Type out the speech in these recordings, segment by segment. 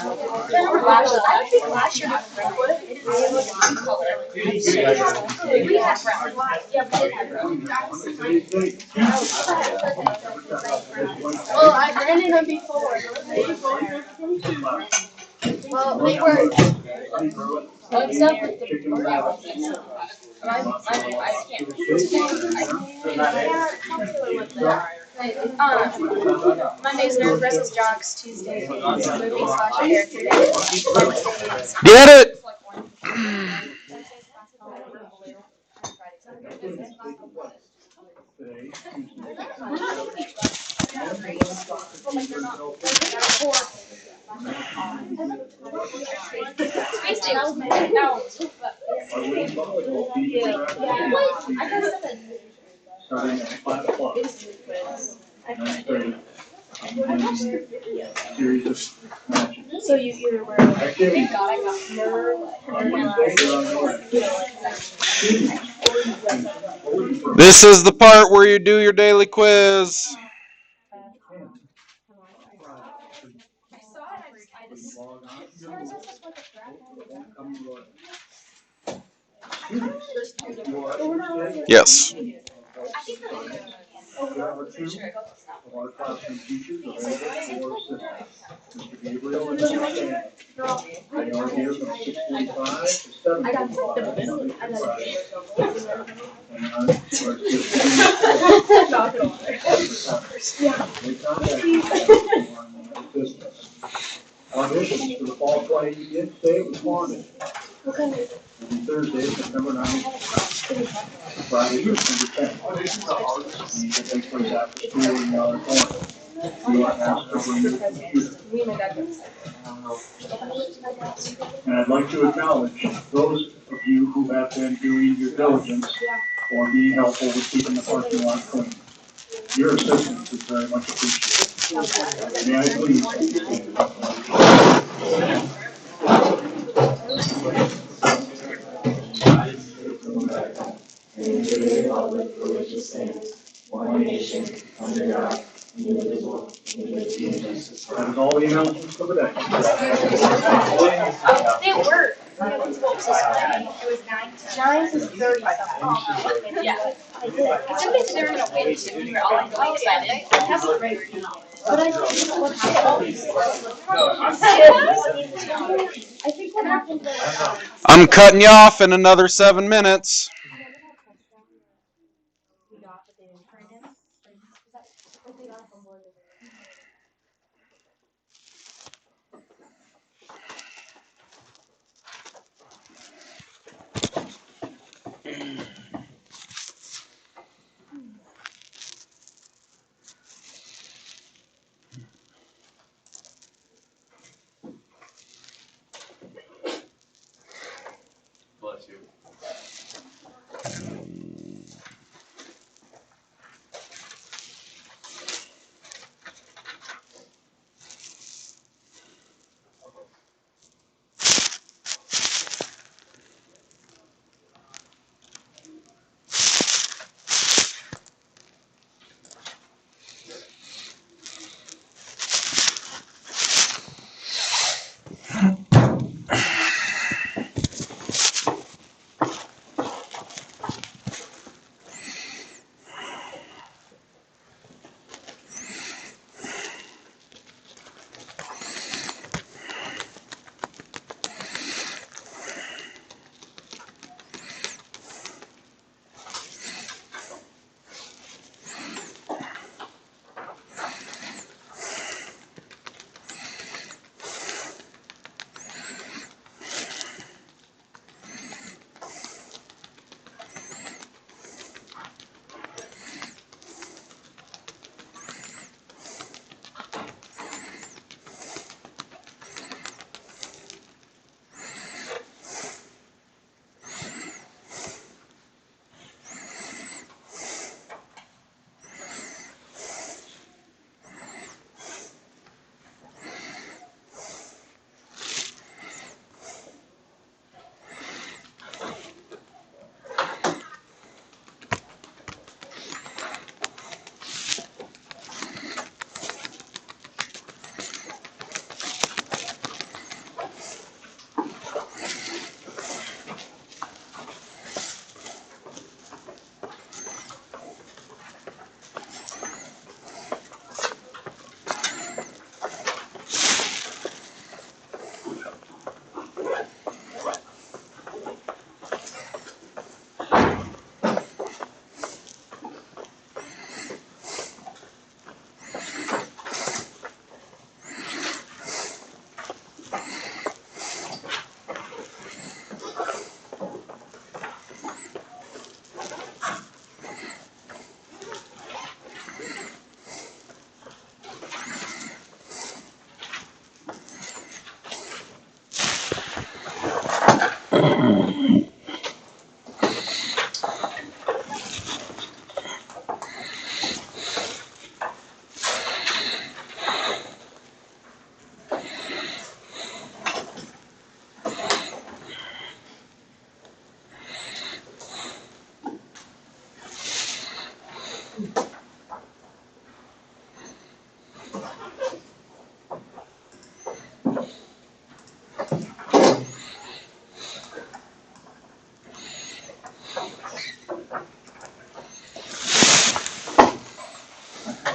remember last year. I think last year was brown. It was one color. We had brown. Yeah, we did have brown. Well, I ran in them before. Well, they were. What's up with the brown? I can't. Monday's Nerd versus Jocks. Tuesday is movie/character day. Wednesdays. Get it! Starting at 5 o'clock. Series of matches. So you either were like, thank God I got This is the part where you do your daily quiz. Yes. Mr. Gabriel and Mr. Shannon. They are here from 6:45 to 7:45. Auditions for the fall play you did say it was haunted. It'll be Thursday, September 9th. Friday, September 10th. And it will take place after school in the auditorium. You are asked to bring your computer. And I'd like to acknowledge those of you who have been doing your diligence or being helpful with keeping the parking lot clean. Your assistance is very much appreciated. May I please? One nation, under God, indivisible, with justice. That is all the announcements for the day. They were. It was 9 to 30. Yeah. Sometimes they're going to wait until we were all like really excited. That's great. But I think what happened was I'm cutting you off in another 7 minutes. Bless you.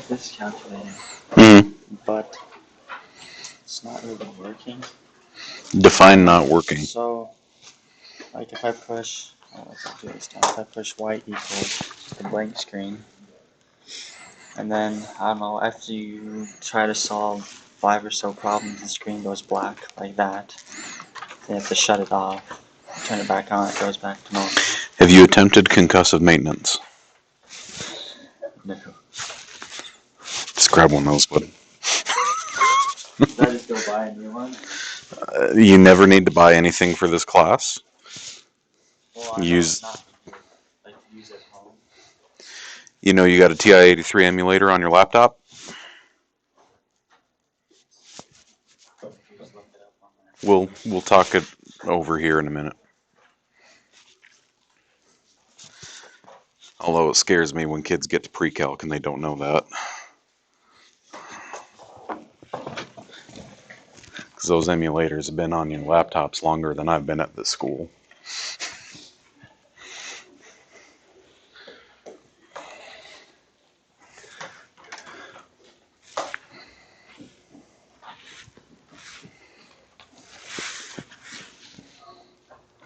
This calculator, but it's not really working. Define not working. So, like if I push, let's do this time. If I push y equals the blank screen, and then, I don't know, after you try to solve 5 or so problems, the screen goes black like that. Then you have to shut it off, turn it back on, it goes back to normal. Have you attempted concussive maintenance? No. Just grab one of those, bud. Should I just go buy a new one? You never need to buy anything for this class. Well, I Use, know it's not good, like to use at home. you know, you got a TI-83 emulator on your laptop. Just look it up on there. We'll talk it over here in a minute. Although it scares me when kids get to PreCalc and they don't know that. Because those emulators have been on your laptops longer than I've been at this school.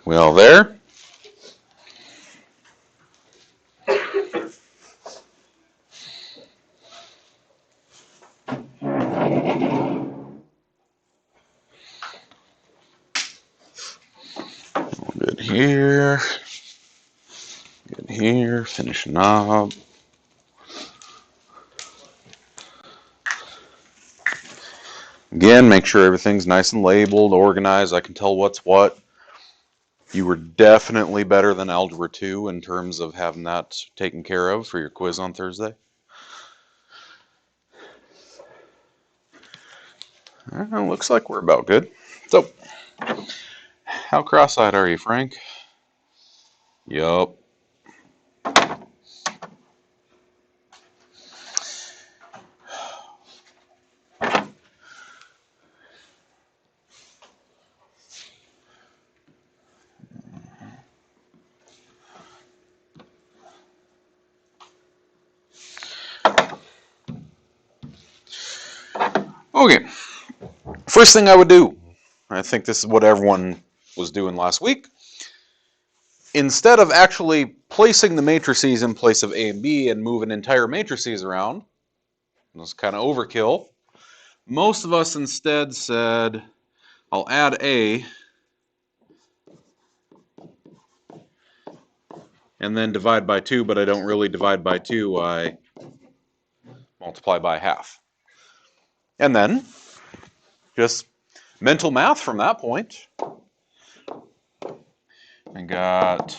We all there? Good here. Good here. Finishing up. Again, make sure everything's nice and labeled, organized. I can tell what's what. You were definitely better than Algebra 2 in terms of having that taken care of for your quiz on Thursday. Looks like we're about good. So, how cross-eyed are you, Frank? Yup. Okay. First thing I would do, I think this is what everyone was doing last week. Instead of actually placing the matrices in place of A and B and moving entire matrices around, it was kind of overkill. Most of us instead said, I'll add A and then divide by 2, but I don't really divide by 2, I multiply by half. And then just mental math from that point. I got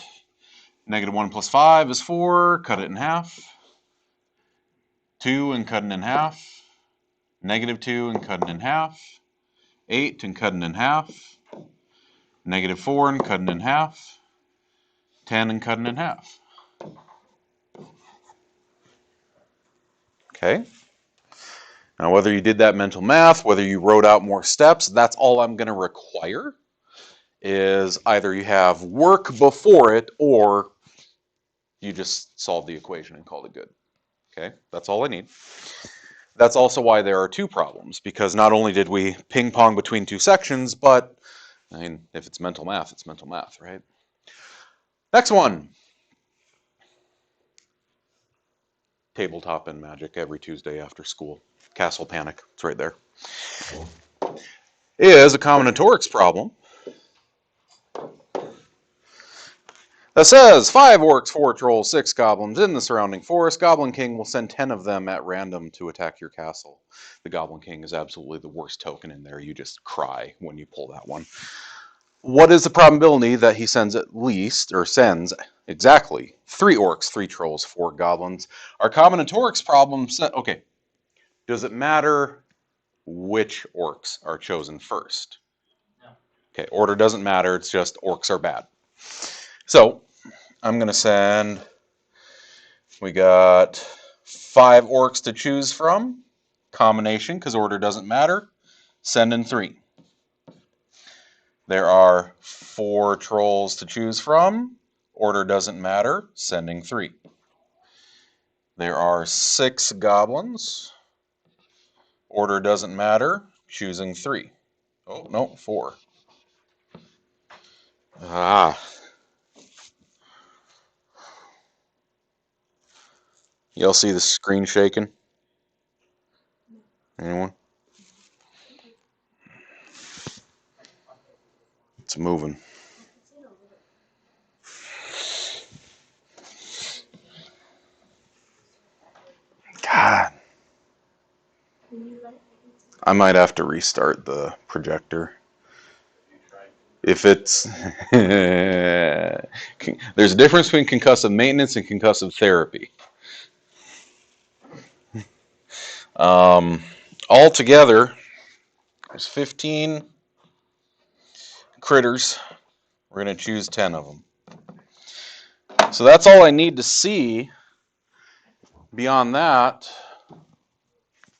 -1 plus 5 is 4, cut it in half. 2 and cutting in half. -2 and cutting in half. 8 and cutting in half. -4 and cutting in half. 10 and cutting in half. Okay. Now, whether you did that mental math, whether you wrote out more steps, that's all I'm going to require is either you have work before it or you just solve the equation and call it good. Okay, that's all I need. That's also why there are 2 problems, because not only did we ping pong between 2 sections, but I mean, if it's mental math, it's mental math, right? Next one. Tabletop and Magic every Tuesday after school. Castle Panic, it's right there. is a combinatorics problem that says 5 orcs, 4 trolls, 6 goblins in the surrounding forest. Goblin King will send 10 of them at random to attack your castle. The Goblin King is absolutely the worst token in there. You just cry when you pull that one. What is the probability that he sends at least, or sends exactly, 3 orcs, 3 trolls, 4 goblins? Our combinatorics problem said, okay, does it matter which orcs are chosen first? No. Okay, order doesn't matter, it's just orcs are bad. So, I'm going to send, we got 5 orcs to choose from, combination, because order doesn't matter, send in 3. There are 4 trolls to choose from, order doesn't matter, sending 3. There are 6 goblins, order doesn't matter, choosing 3. Oh, no, 4. Ah. Y'all see the screen shaking? Anyone? It's moving. God. I might have to restart the projector. If it's... There's a difference between concussive maintenance and concussive therapy. Altogether, there's 15 critters. We're going to choose 10 of them. So that's all I need to see. Beyond that,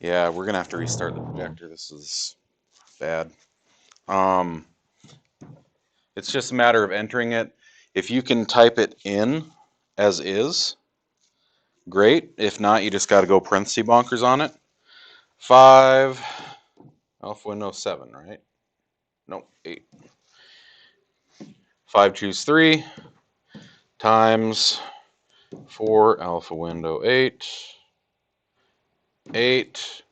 yeah, we're going to have to restart the projector. This is bad. It's just a matter of entering it. If you can type it in as is, great. If not, you just got to go parenthesis bonkers on it. 5, alpha window 7, right? Nope, 8. 5 choose 3 times 4 alpha window 8. 8.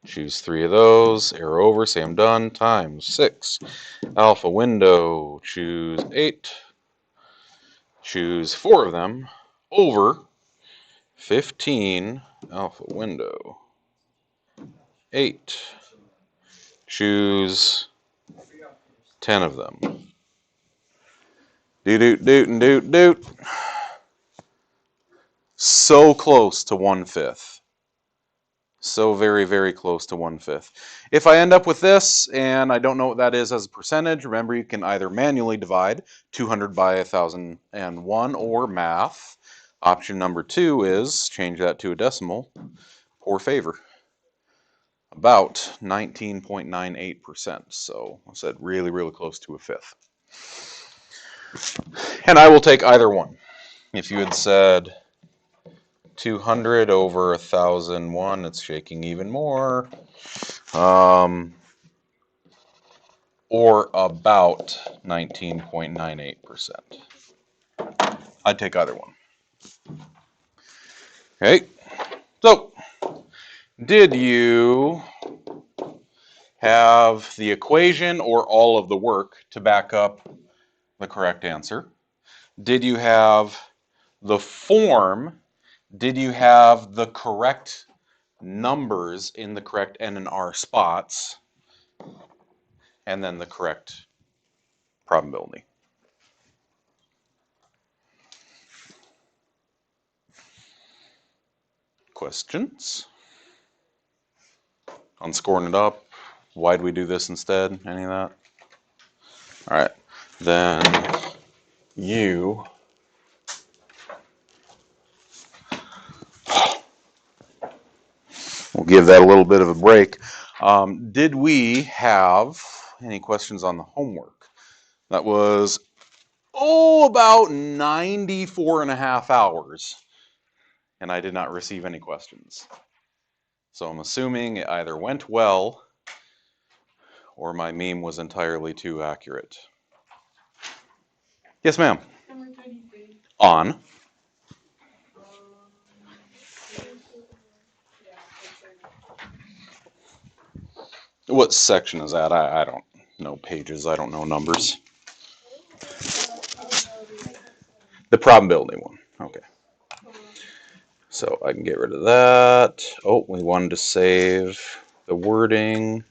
Choose 3 of those. Arrow over, say I'm done. Times 6. Alpha window, choose 8. Choose 4 of them over 15 alpha window 8. Choose 10 of them. Doot doot and doot doot. So close to 1/5. So very, very close to 1/5. If I end up with this and I don't know what that is as a percentage, remember you can either manually divide 200 by 1001 or math. Option number 2 is change that to a decimal. Poor favor. About 19.98%. So I said really, really close to 1/5. And I will take either one. If you had said 200 over 1001, it's shaking even more. Or about 19.98%. I'd take either one. Okay, so did you have the equation or all of the work to back up the correct answer? Did you have the form? Did you have the correct numbers in the correct N and R spots? And then the correct probability. Questions? On scoring it up? Why'd we do this instead? Any of that? All right, then you we'll give that a little bit of a break. Did we have any questions on the homework? That was, about 94.5 hours, and I did not receive any questions. So I'm assuming it either went well or my meme was entirely too accurate. Yes, ma'am. On. What section is that? I don't know pages. I don't know numbers. The probability one. Okay. So I can get rid of that. Oh, we wanted to save the wording.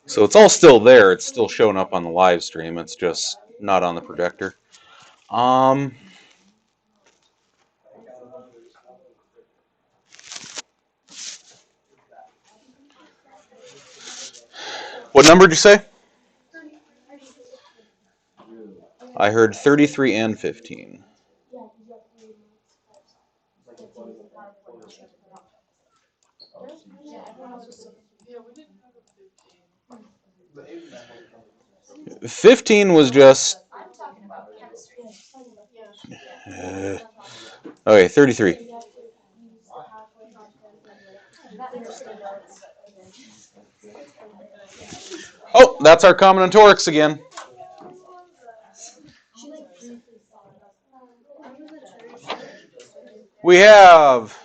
So it's all still there. It's still showing up on the live stream. It's just not on the projector. What number did you say? I heard 33 and 15. Yeah. 15 was just... okay, 33. Oh, that's our combinatorics again. We have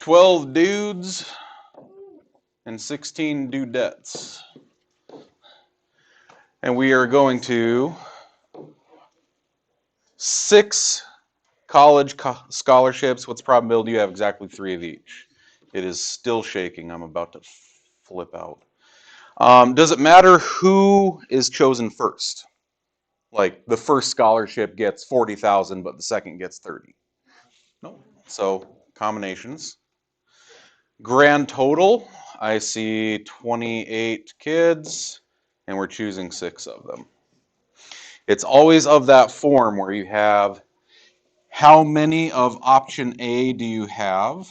12 dudes and 16 dudettes. And we are going to 6 college scholarships. What's the probability you have exactly 3 of each? It is still shaking. I'm about to flip out. Does it matter who is chosen first? Like the first scholarship gets 40,000, but the second gets 30. No. So combinations. Grand total, I see 28 kids, and we're choosing 6 of them. It's always of that form where you have how many of option A do you have?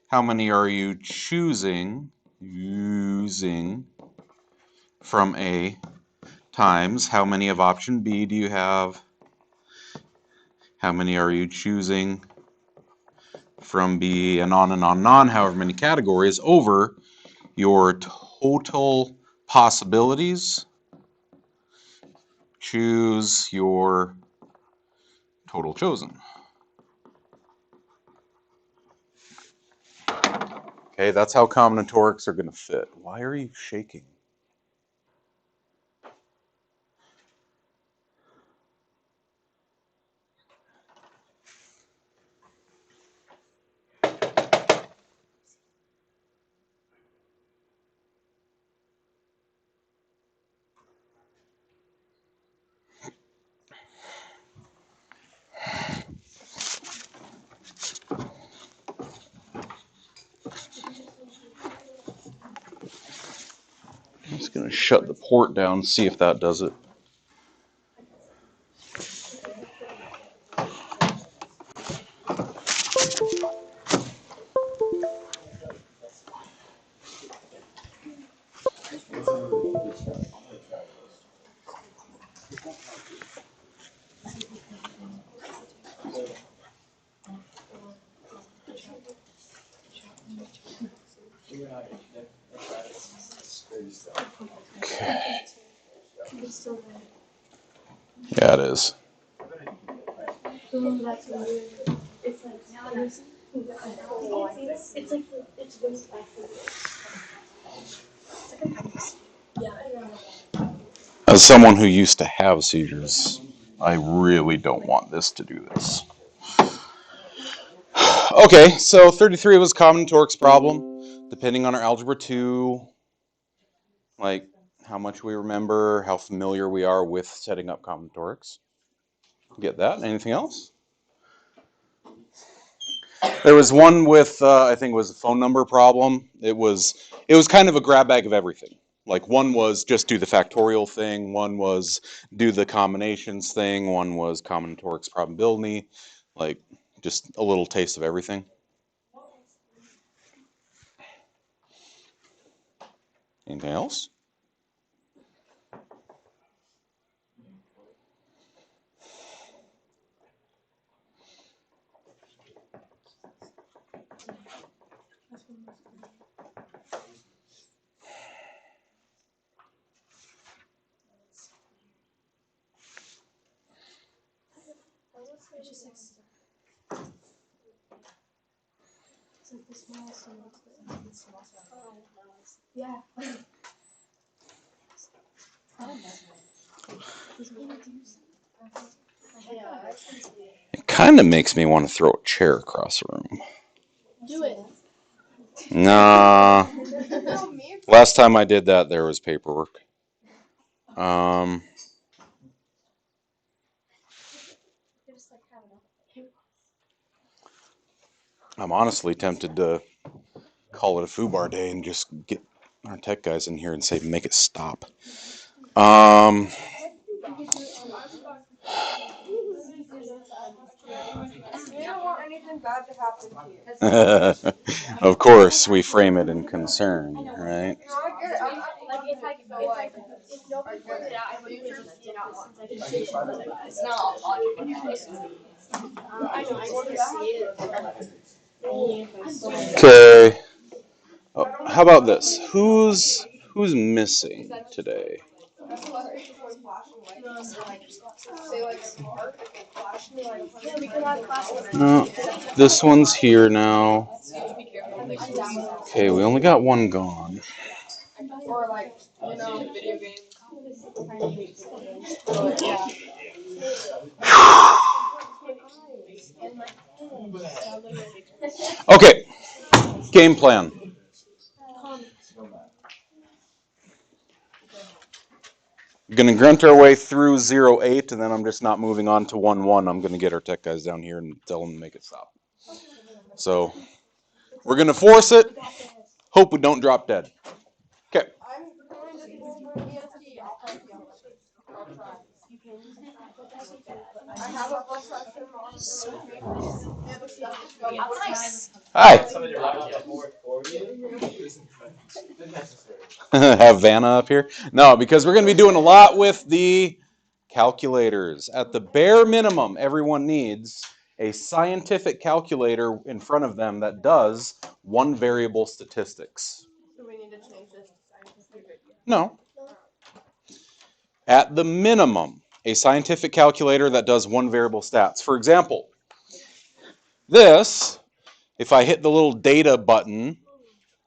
How many are you choosing using from A times how many of option B do you have? How many are you choosing from B, and on and on and on, however many categories, over your total possibilities. Choose your total chosen. Okay, that's how combinatorics are going to fit. Why are you shaking? I'm just going to shut the port down, see if that does it. Okay. Yeah, it is. As someone who used to have seizures, I really don't want this to do this. Okay, so 33 was combinatorics problem. Depending on our algebra 2, like how much we remember, how familiar we are with setting up combinatorics. Get that? Anything else? There was one with, I think it was a phone number problem. It was kind of a grab bag of everything. Like one was just do the factorial thing, one was do the combinations thing, one was combinatorics probability, like just a little taste of everything. Anything else? It's just like the smallest one. Yeah. It kind of makes me want to throw a chair across the room. Do it. Nah. Last time I did that, there was paperwork. I'm honestly tempted to call it a foobar day and just get our tech guys in here and say, make it stop. We don't want anything bad to happen to you. Of course, we frame it in concern, right? No, I get it. If nobody pointed it out, I would just you know, it's not all logic. I know, I just see it. Okay. Oh, how about this? Who's missing today? No, this one's here now. Okay, we only got one gone. Or like, you know, video games. Okay, game plan. We're going to grunt our way through 0-8, and then I'm just not moving on to 1-1. I'm going to get our tech guys down here and tell them to make it stop. So we're going to force it. Hope we don't drop dead. Okay. Hi. Have Vanna up here? No, because we're going to be doing a lot with the calculators. At the bare minimum, everyone needs a scientific calculator in front of them that does one variable statistics. Do we need to change this to scientific? No. At the minimum, a scientific calculator that does one variable stats. For example, this, if I hit the little data button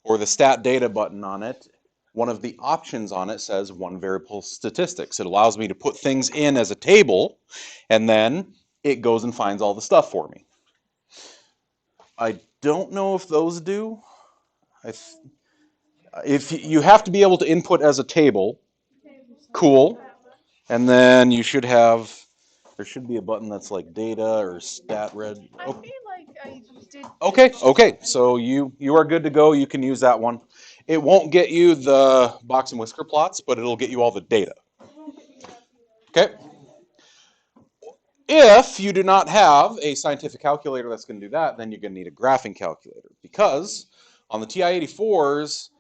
or the stat data button on it, one of the options on it says one variable statistics. It allows me to put things in as a table, and then it goes and finds all the stuff for me. I don't know if those do. If you have to be able to input as a table, cool. And then you should have, there should be a button that's like data or stat read. I feel like I did. Okay. So you are good to go. You can use that one. It won't get you the box and whisker plots, but it'll get you all the data. Okay. If you do not have a scientific calculator that's going to do that, then you're going to need a graphing calculator, because on the TI-84s,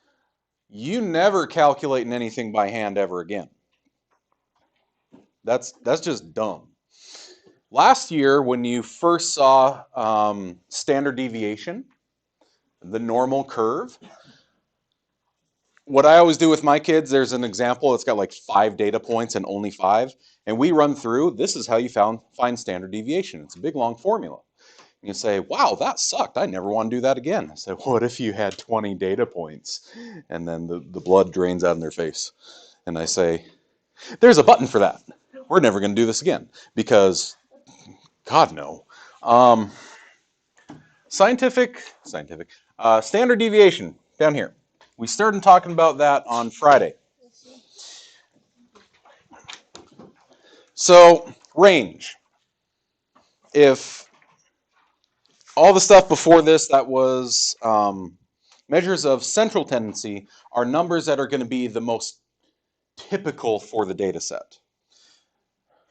you never calculate anything by hand ever again. That's just dumb. Last year, when you first saw standard deviation, the normal curve, what I always do with my kids, there's an example that's got like 5 data points and only 5, and we run through, this is how you find standard deviation. It's a big, long formula. And you say, wow, that sucked. I never want to do that again. I said, what if you had 20 data points? And then the blood drains out in their face. And I say, there's a button for that. We're never going to do this again, because God, no. Standard deviation, down here. We started talking about that on Friday. So, range. If all the stuff before this that was measures of central tendency are numbers that are going to be the most typical for the data set.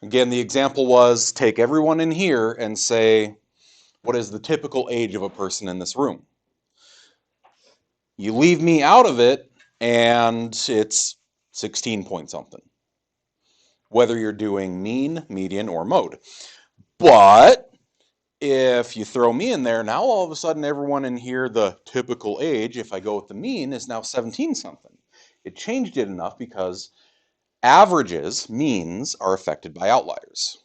Again, the example was take everyone in here and say, what is the typical age of a person in this room? You leave me out of it, and it's 16 point something. Whether you're doing mean, median, or mode. But if you throw me in there, now all of a sudden everyone in here, the typical age, if I go with the mean, is now 17 something. It changed it enough because averages, means, are affected by outliers.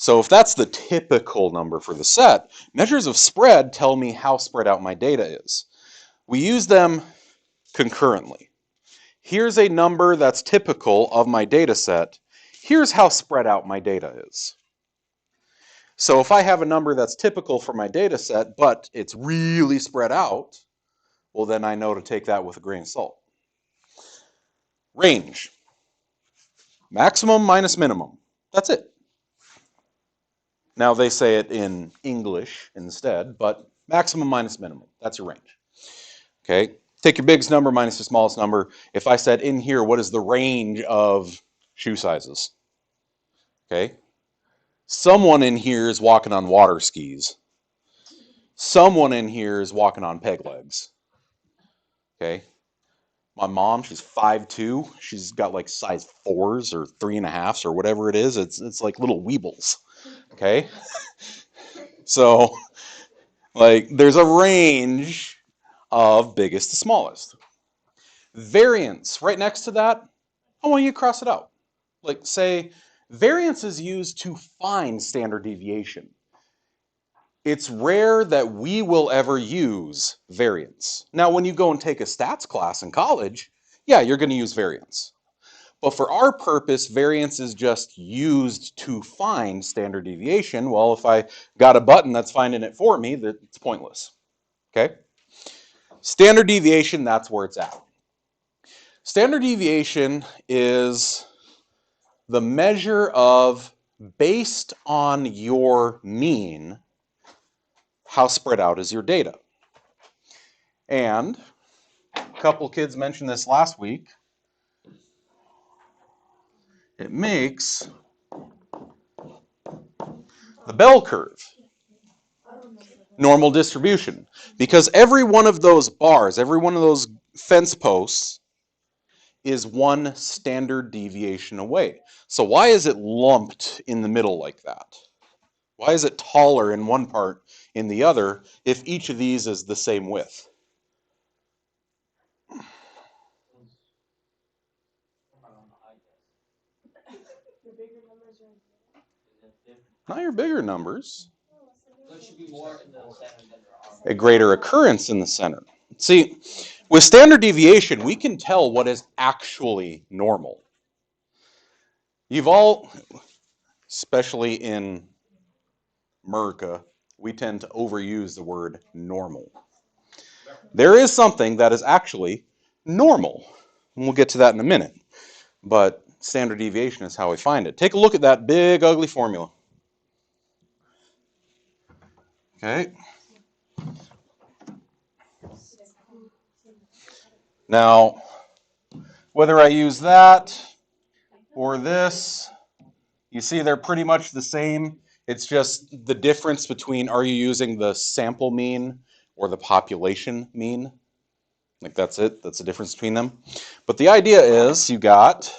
So if that's the typical number for the set, measures of spread tell me how spread out my data is. We use them concurrently. Here's a number that's typical of my data set. Here's how spread out my data is. So if I have a number that's typical for my data set, but it's really spread out, well, then I know to take that with a grain of salt. Range. Maximum minus minimum. That's it. Now they say it in English instead, but maximum minus minimum. That's your range. Okay. Take your biggest number minus your smallest number. If I said in here, what is the range of shoe sizes? Okay. Someone in here is walking on water skis. Someone in here is walking on peg legs. Okay. My mom, she's 5'2". She's got like size 4s or 3.5s or whatever it is. It's like little weebles. Okay. So, like, there's a range of biggest to smallest. Variance, right next to that, I want you to cross it out. Like, say, variance is used to find standard deviation. It's rare that we will ever use variance. Now, when you go and take a stats class in college, yeah, you're going to use variance. But for our purpose, variance is just used to find standard deviation. Well, if I got a button that's finding it for me, it's pointless. Okay? Standard deviation, that's where it's at. Standard deviation is the measure of, based on your mean, how spread out is your data. And a couple kids mentioned this last week. It makes the bell curve. Normal distribution. Because every one of those bars, every one of those fence posts is one standard deviation away. So why is it lumped in the middle like that? Why is it taller in one part in the other if each of these is the same width? Not your bigger numbers. A greater occurrence in the center. See, with standard deviation, we can tell what is actually normal. You've all, especially in America, we tend to overuse the word normal. There is something that is actually normal, and we'll get to that in a minute. But standard deviation is how we find it. Take a look at that big, ugly formula. Okay. Now, whether I use that or this, you see they're pretty much the same. It's just the difference between, are you using the sample mean or the population mean? Like, that's it. That's the difference between them. But the idea is you got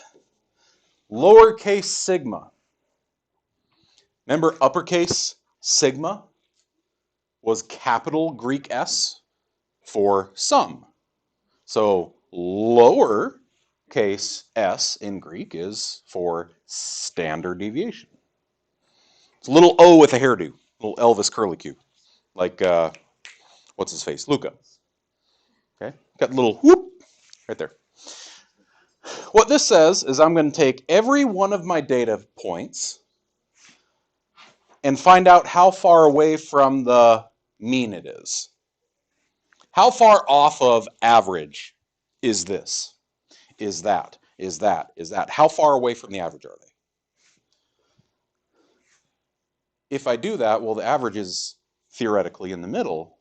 lowercase sigma. Remember uppercase sigma was capital Greek S for sum. So lowercase s in Greek is for standard deviation. It's a little O with a hairdo, little Elvis curlicue, like what's his face, Luca. Okay, got a little whoop right there. What this says is I'm going to take every one of my data points and find out how far away from the mean it is. How far off of average is this? Is that? Is that? Is that? How far away from the average are they? If I do that, well, the average is theoretically in the middle.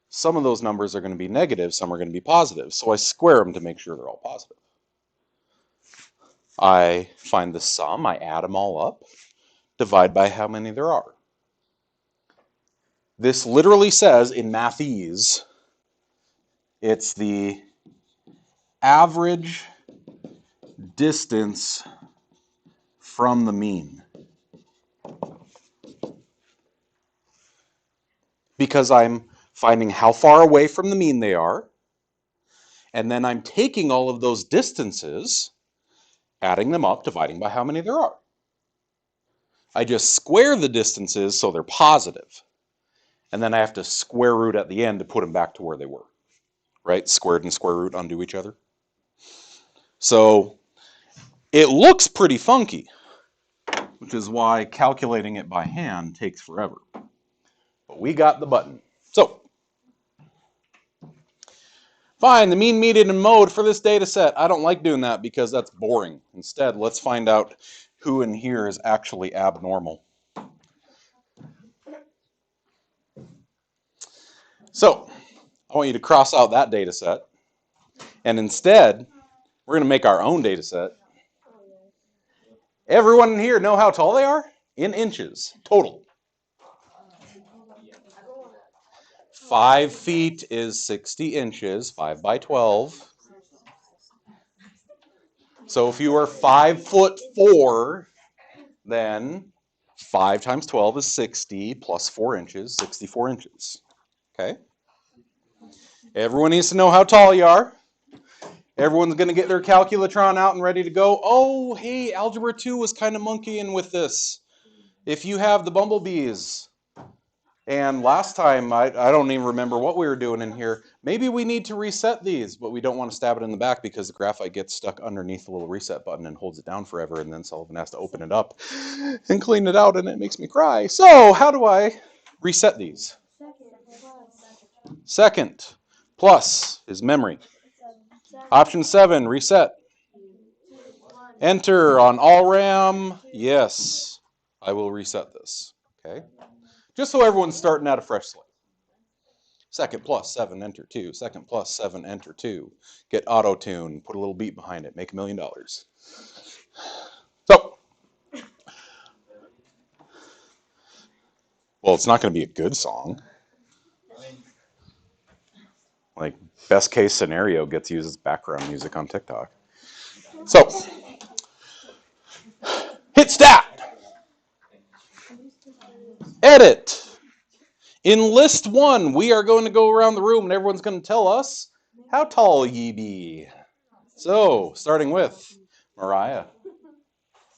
Some of those numbers are going to be negative, some are going to be positive. So I square them to make sure they're all positive. I find the sum, I add them all up, divide by how many there are. This literally says in mathese, it's the average distance from the mean. Because I'm finding how far away from the mean they are, and then I'm taking all of those distances, adding them up, dividing by how many there are. I just square the distances so they're positive. And then I have to square root at the end to put them back to where they were. Right? Squared and square root undo each other. So it looks pretty funky, which is why calculating it by hand takes forever. But we got the button. So find the mean, median, and mode for this data set. I don't like doing that because that's boring. Instead, let's find out who in here is actually abnormal. So I want you to cross out that data set. And instead, we're going to make our own data set. Everyone in here know how tall they are? In inches, total. 5 feet is 60 inches, 5 by 12. So if you are 5'4", then 5 times 12 is 60 plus 4 inches, 64 inches. Okay? Everyone needs to know how tall you are. Everyone's going to get their calculatron out and ready to go. Oh, hey, Algebra 2 was kind of monkeying with this. If you have the bumblebees, and last time, I don't even remember what we were doing in here. Maybe we need to reset these, but we don't want to stab it in the back because the graphite gets stuck underneath the little reset button and holds it down forever, and then Sullivan has to open it up and clean it out, and it makes me cry. So how do I reset these? Second plus is memory. Option 7, reset. Enter on all RAM. Yes, I will reset this. Okay. Just so everyone's starting out a fresh slate. Second plus 7, enter 2. Second plus 7, enter 2. Get auto-tune, put a little beat behind it, make $1 million. So, well, it's not going to be a good song. Like, best case scenario gets used as background music on TikTok. So, hit stat. Edit. In list 1, we are going to go around the room and everyone's going to tell us how tall ye be. So, starting with Mariah.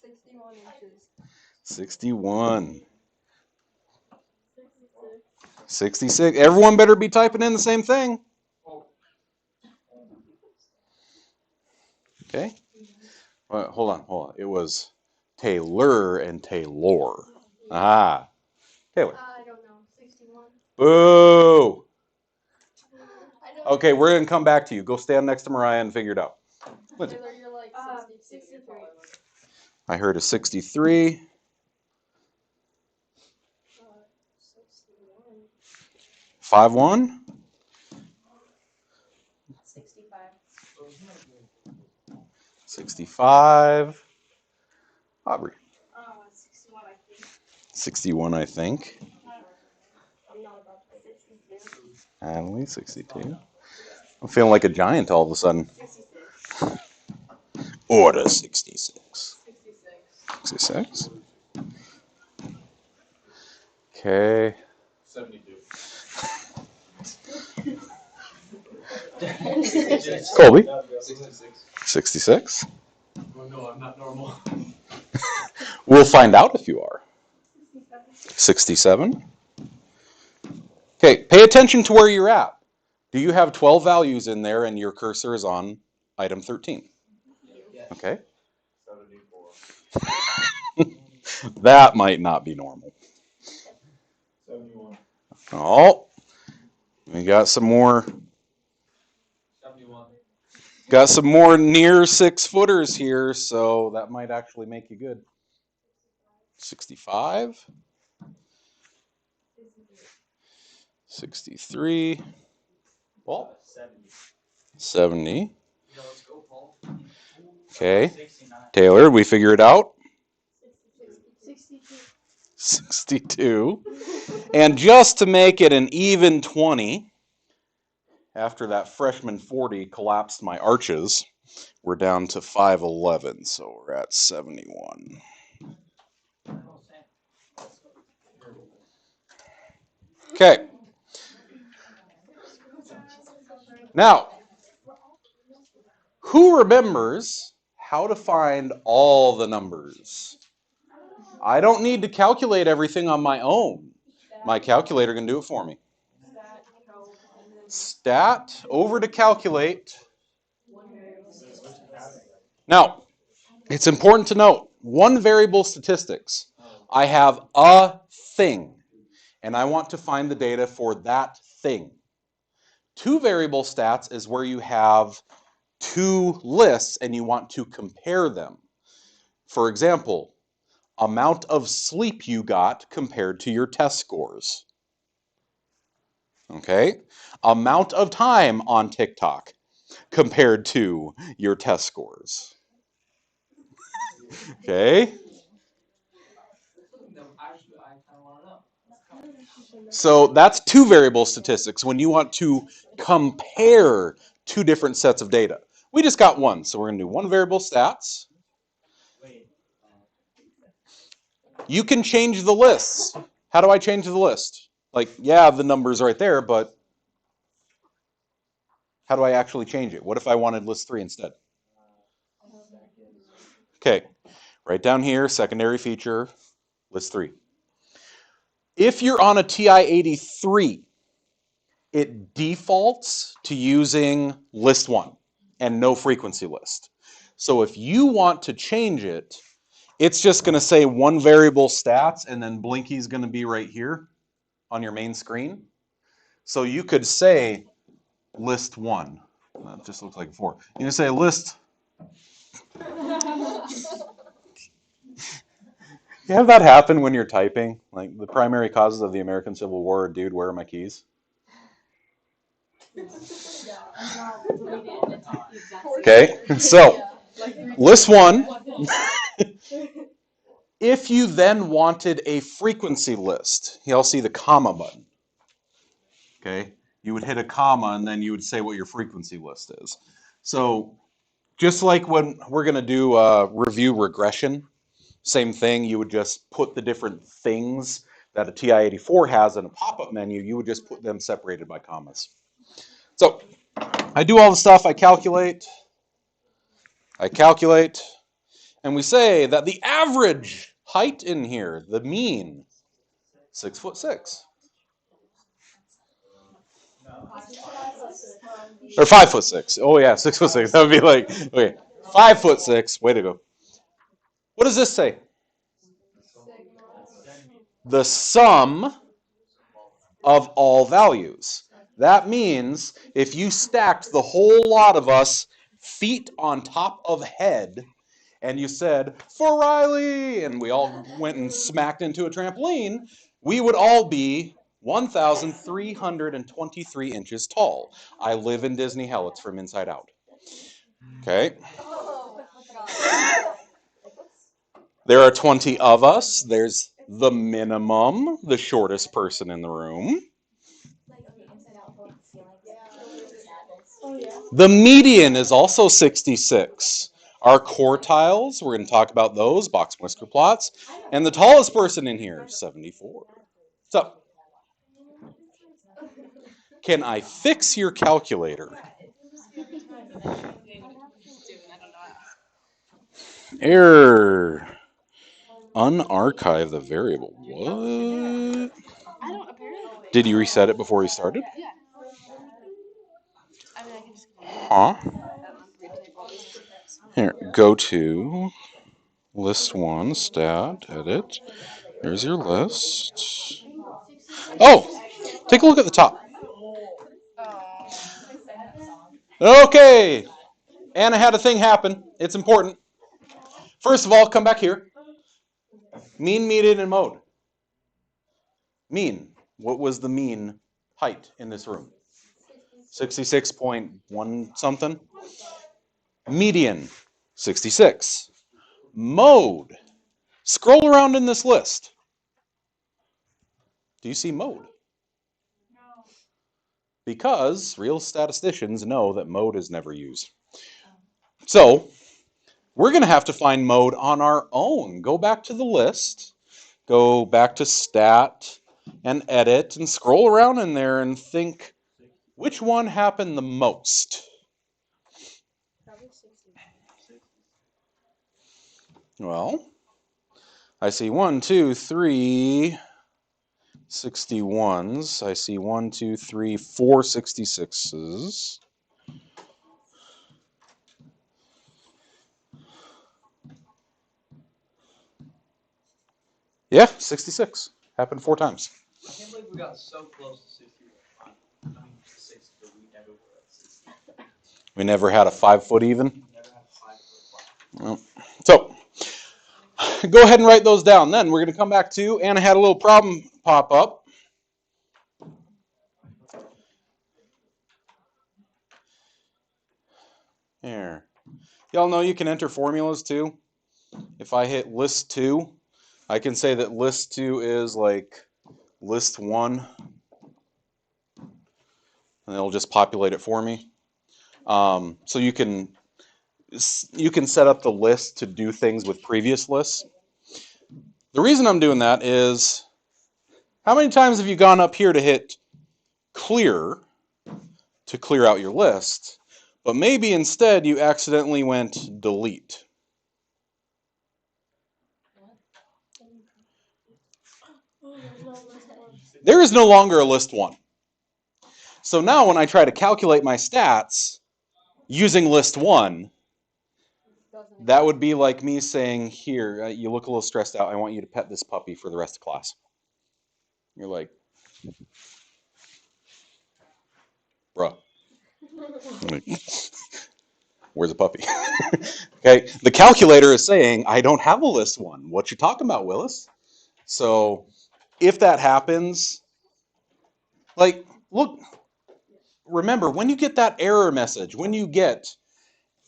61 inches. 61. 66. Everyone better be typing in the same thing. Okay. Hold on. It was Taylor and Taylor. Ah. Taylor. I don't know. 61. Boo. Okay, we're going to come back to you. Go stand next to Mariah and figure it out. Lindsay. Taylor, you're like 63. I heard a 63. 5'1"? 65. 65. Aubrey. 61, I think. 61, I think. I'm not about 62. Natalie, 62. I'm feeling like a giant all of a sudden. 66. Order 66. 66. 66. Okay. 72. Colby. 66. 66. Oh no, I'm not normal. We'll find out if you are. 67. Okay, pay attention to where you're at. Do you have 12 values in there and your cursor is on item 13? Okay. 74. That might not be normal. 71. Oh, we got some more. 71. Got some more near 6-footers here, so that might actually make you good. 65. 63. Paul? 70. Okay. Taylor, we figure it out? 62. 62. And just to make it an even 20, after that freshman 40 collapsed my arches, we're down to 5'11", so we're at 71. Okay. Now, who remembers how to find all the numbers? I don't need to calculate everything on my own. My calculator can do it for me. Stat over to calculate. Now, it's important to note, one variable statistics, I have a thing, and I want to find the data for that thing. Two variable stats is where you have two lists and you want to compare them. For example, amount of sleep you got compared to your test scores. Okay? Amount of time on TikTok compared to your test scores. Okay? So that's two variable statistics when you want to compare two different sets of data. We just got one, so we're going to do one variable stats. You can change the lists. How do I change the list? Like, yeah, the number's right there, but how do I actually change it? What if I wanted list 3 instead? Okay, right down here, secondary feature, list 3. If you're on a TI-83, it defaults to using list 1 and no frequency list. So if you want to change it, it's just going to say one variable stats and then Blinky's going to be right here on your main screen. So you could say list 1. That just looks like a 4. You can say list. You have that happen when you're typing? Like the primary causes of the American Civil War, dude, where are my keys? Okay, so list 1. If you then wanted a frequency list, you'll see the comma button. Okay, you would hit a comma and then you would say what your frequency list is. So just like when we're going to do review regression, same thing, you would just put the different things that a TI-84 has in a pop-up menu, you would just put them separated by commas. So I do all the stuff, I calculate, and we say that the average height in here, the mean, 6'6". Or 5'6". Oh yeah, 6'6". That would be like, okay, 5'6". Way to go. What does this say? The sum of all values. That means if you stacked the whole lot of us feet on top of head and you said, for Riley, and we all went and smacked into a trampoline, we would all be 1,323 inches tall. I live in Disney Hell. It's from Inside Out. Okay. There are 20 of us. There's the minimum, the shortest person in the room. The median is also 66. Our quartiles, we're going to talk about those, box Whisker Plots. And the tallest person in here, 74. So, can I fix your calculator? Error. Unarchive the variable. What? Did you reset it before you started? Huh? Here, go to list 1, stat, edit. There's your list. Oh, take a look at the top. Okay. And I had a thing happen. It's important. First of all, come back here. Mean, median, and mode. Mean. What was the mean height in this room? 66.1 something. Median, 66. Mode. Scroll around in this list. Do you see mode? Because real statisticians know that mode is never used. So, we're going to have to find mode on our own. Go back to the list. Go back to stat and edit and scroll around in there and think, which one happened the most? Well, I see 1, 2, 3 61s. I see 1, 2, 3, 4 66s. Yeah, 66. Happened 4 times. I can't believe we got so close to 60. I mean, 60, but we never were at 60. We never had a 5-foot even. Never had a 5-foot block. Well, so go ahead and write those down. Then we're going to come back to, and I had a little problem pop up. Here. Y'all know you can enter formulas too. If I hit list 2, I can say that list 2 is like list 1. And it'll just populate it for me. So you can set up the list to do things with previous lists. The reason I'm doing that is, how many times have you gone up here to hit clear to clear out your list, but maybe instead you accidentally went delete? There is no longer a list 1. So now when I try to calculate my stats using list 1, that would be like me saying, here, you look a little stressed out. I want you to pet this puppy for the rest of class. You're like, bruh. Like, where's the puppy? Okay, the calculator is saying, I don't have a list 1. What you talking about, Willis? So if that happens, like, look, remember, when you get that error message, when you get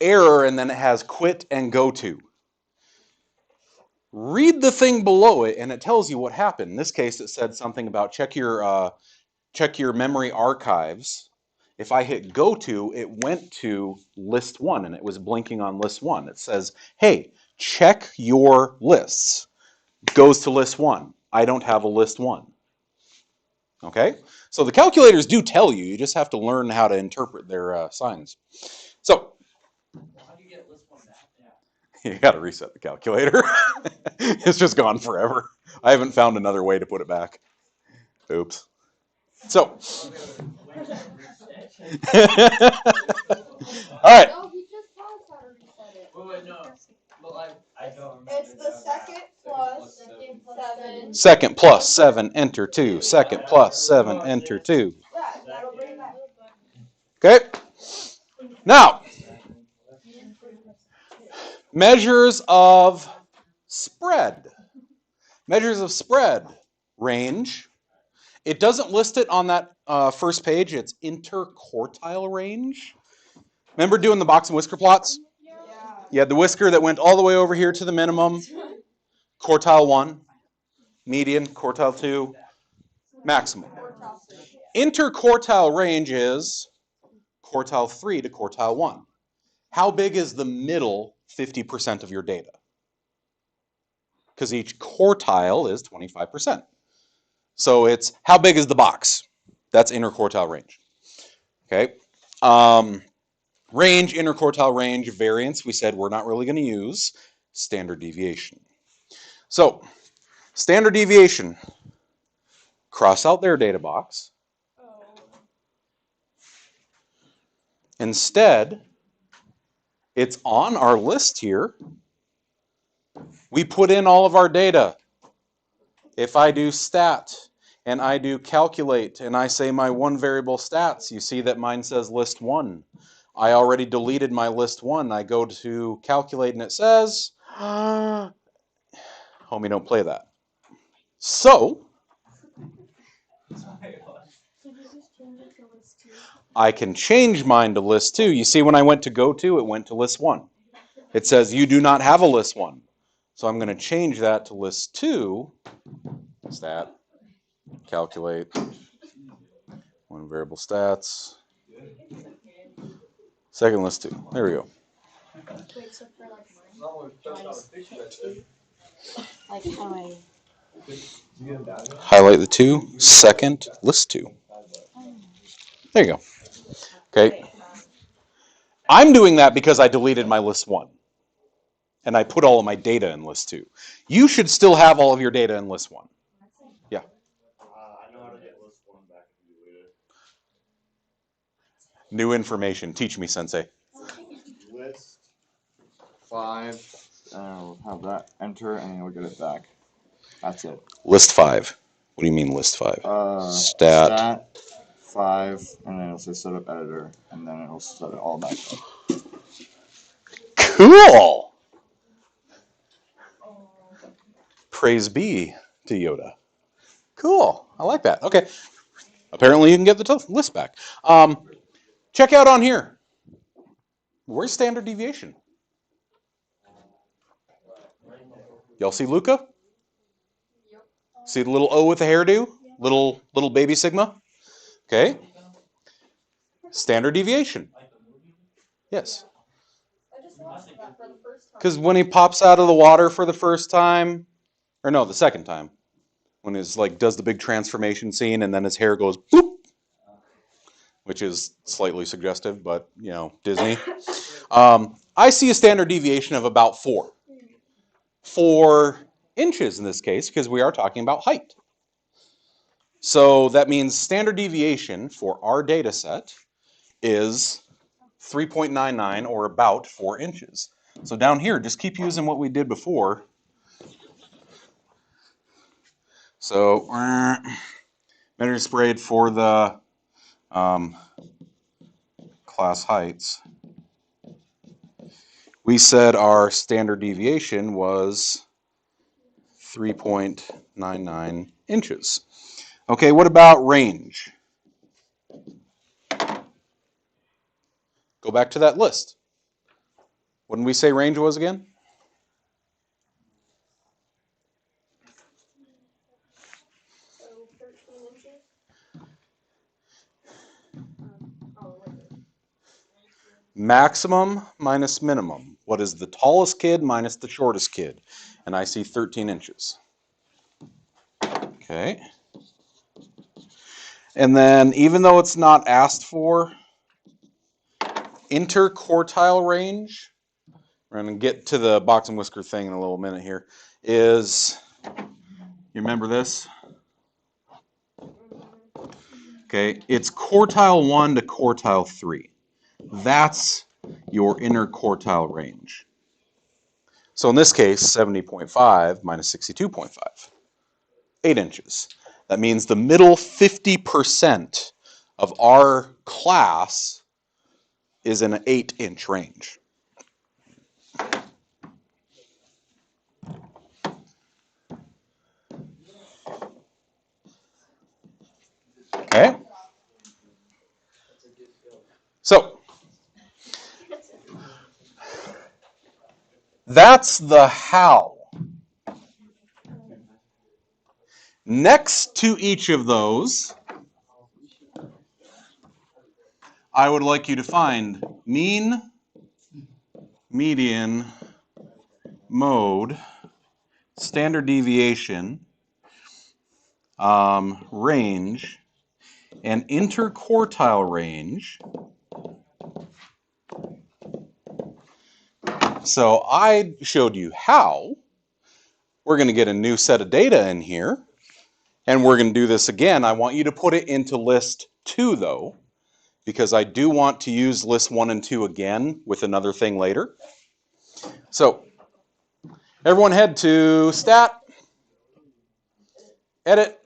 error and then it has quit and go to, read the thing below it and it tells you what happened. In this case, it said something about check your memory archives. If I hit go to, it went to list 1 and it was blinking on list 1. It says, hey, check your lists. Goes to list 1. I don't have a list 1. Okay? So the calculators do tell you. You just have to learn how to interpret their signs. So How do you get list 1 back? you got to reset the calculator. It's just gone forever. I haven't found another way to put it back. Oops. So, all right. No, he just told us how to reset it. Wait, no. But like, I don't remember. It's the second plus 7. Second plus 7, enter 2. Second plus 7, enter 2. Yeah, that'll bring it back. Okay. Now, measures of spread. Measures of spread. Range. It doesn't list it on that first page. It's interquartile range. Remember doing the box and whisker plots? Yeah. You had the whisker that went all the way over here to the minimum. Quartile 1. Median. Quartile 2. Maximum. Interquartile range is quartile 3 to quartile 1. How big is the middle 50% of your data? Because each quartile is 25%. So it's how big is the box? That's interquartile range. Okay. Range, interquartile range, variance, we said we're not really going to use. Standard deviation. So, standard deviation. Cross out their data box. Instead, it's on our list here. We put in all of our data. If I do stat and I do calculate and I say my one variable stats, you see that mine says list 1. I already deleted my list 1. I go to calculate and it says, homie, don't play that. So, I can change mine to list 2. You see when I went to go to, it went to list 1. It says you do not have a list 1. So I'm going to change that to list 2. Stat, calculate, one variable stats, second list 2. There we go. Wait, so for like how I Highlight the 2, second list 2. There you go. Okay. I'm doing that because I deleted my list 1. and I put all of my data in list 2. You should still have all of your data in list 1. Yeah. I know how to get list 1 back and delete it. New information. Teach me, Sensei. List 5, and I'll have that enter, and then we'll get it back. That's it. List 5. What do you mean list 5? Stat 5, and then it'll say setup editor, and then it'll set it all back up. Cool! Praise be to Yoda. Cool. I like that. Okay. Apparently you can get the list back. Check out on here. Where's standard deviation? Y'all see Luca? See the little O with the hairdo? Little baby sigma? Okay. Standard deviation. Yes. Because when he pops out of the water for the first time, or no, the second time, when he's like does the big transformation scene and then his hair goes boop, which is slightly suggestive, but you know, Disney. I see a standard deviation of about 4 inches in this case, because we are talking about height. So that means standard deviation for our data set is 3.99 or about 4 inches. So down here, just keep using what we did before. So measure sprayed for the class heights. We said our standard deviation was 3.99 inches. Okay, what about range? Go back to that list. What did we say range was again? Maximum minus minimum. What is the tallest kid minus the shortest kid? And I see 13 inches. Okay. And then even though it's not asked for, interquartile range, we're going to get to the box and whisker thing in a little minute here, is, you remember this? Okay, it's quartile 1 to quartile 3. That's your interquartile range. So in this case, 70.5 minus 62.5, 8 inches. That means the middle 50% of our class is in an 8-inch range. Okay? So, that's the how. Next to each of those, I would like you to find mean, median, mode, standard deviation, range, and interquartile range. So I showed you how. We're going to get a new set of data in here, and we're going to do this again. I want you to put it into list 2, though, because I do want to use list 1 and 2 again with another thing later. So everyone head to stat, edit,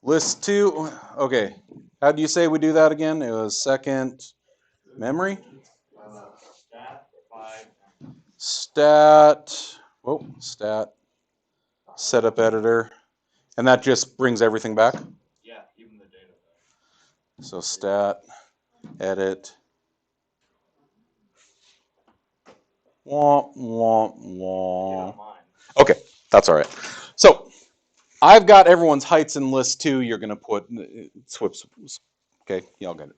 list 2. Okay, how do you say we do that again? It was second memory. Stat, stat, setup editor, and that just brings everything back? Yeah, even the data. So stat, edit, womp, womp, womp. Okay, that's all right. So I've got everyone's heights in list 2. You're going to put, okay, y'all get it.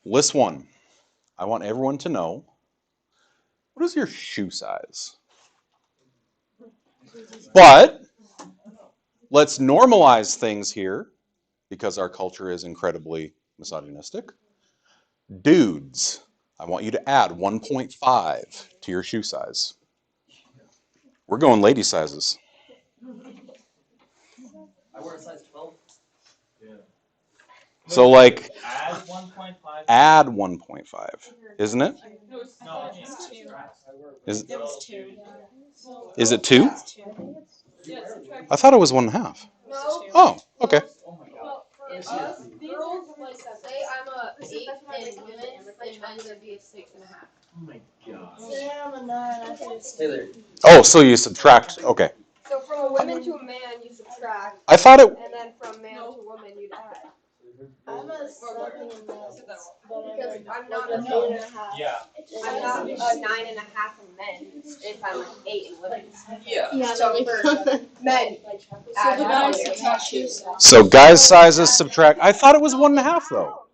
List 1, I want everyone to know, what is your shoe size? But let's normalize things here, because our culture is incredibly misogynistic. Dudes, I want you to add 1.5 to your shoe size. We're going lady sizes. I wear a size 12. So like Add 1.5. add 1.5, isn't it? No, it's 2. Is It was 2. is it 2? It's 2. I thought it was 1.5. No. Oh, okay. Oh my god. Us girls, like say I'm a 8 in women, then men's would be a 6.5. Oh my god. Say I'm a 9. Taylor. Oh, so you subtract. Okay. So from a woman to a man, you subtract, I thought it. and then from man to woman, you'd add. I'm a 7 in men's, Because I'm not a 8.5. Yeah. I'm not a 9.5 in men's if I'm an 8 in women's. Yeah. Yeah, So for men, so the guys subtract shoes. So guys' sizes subtract. I thought it was 1.5 though.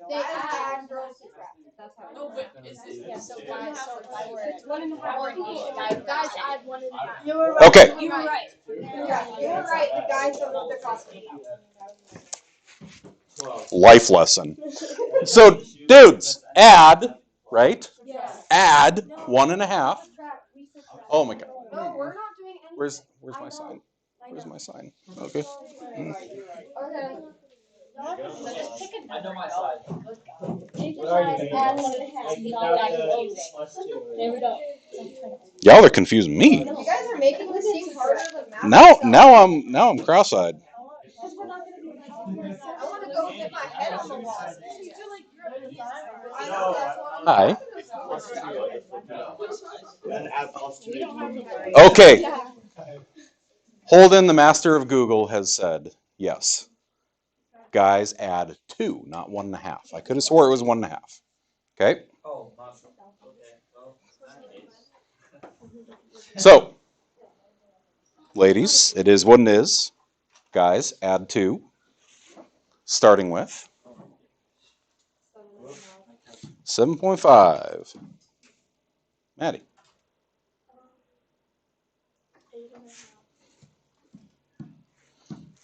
they add, girls subtract. That's how it No, works. but it's Yeah, so guys, so It's 1.5. Guys add 1.5. You were right. Okay. You were right. Yeah, you were right. The guys don't know their costume. Life lesson. So dudes, add, right? Add 1.5. Oh my god. No, we're not doing anything. Where's my sign? Where's my sign? Okay. Okay. So just pick a I know number. my size. Add 1.5. There we go. Y'all are confusing me. You guys are making this seem harder than math. Now I'm cross-eyed. I want to go get my head on the wall. I know, that's what I'm Hi. And add plus 2. Okay. Holden, the master of Google, has said yes. Guys, add 2, not 1.5. I could have swore it was 1.5. Okay. Oh, not so. Okay. Well, in that case. So, ladies, it is what it is. Guys, add 2. Starting with 7.5. Maddie.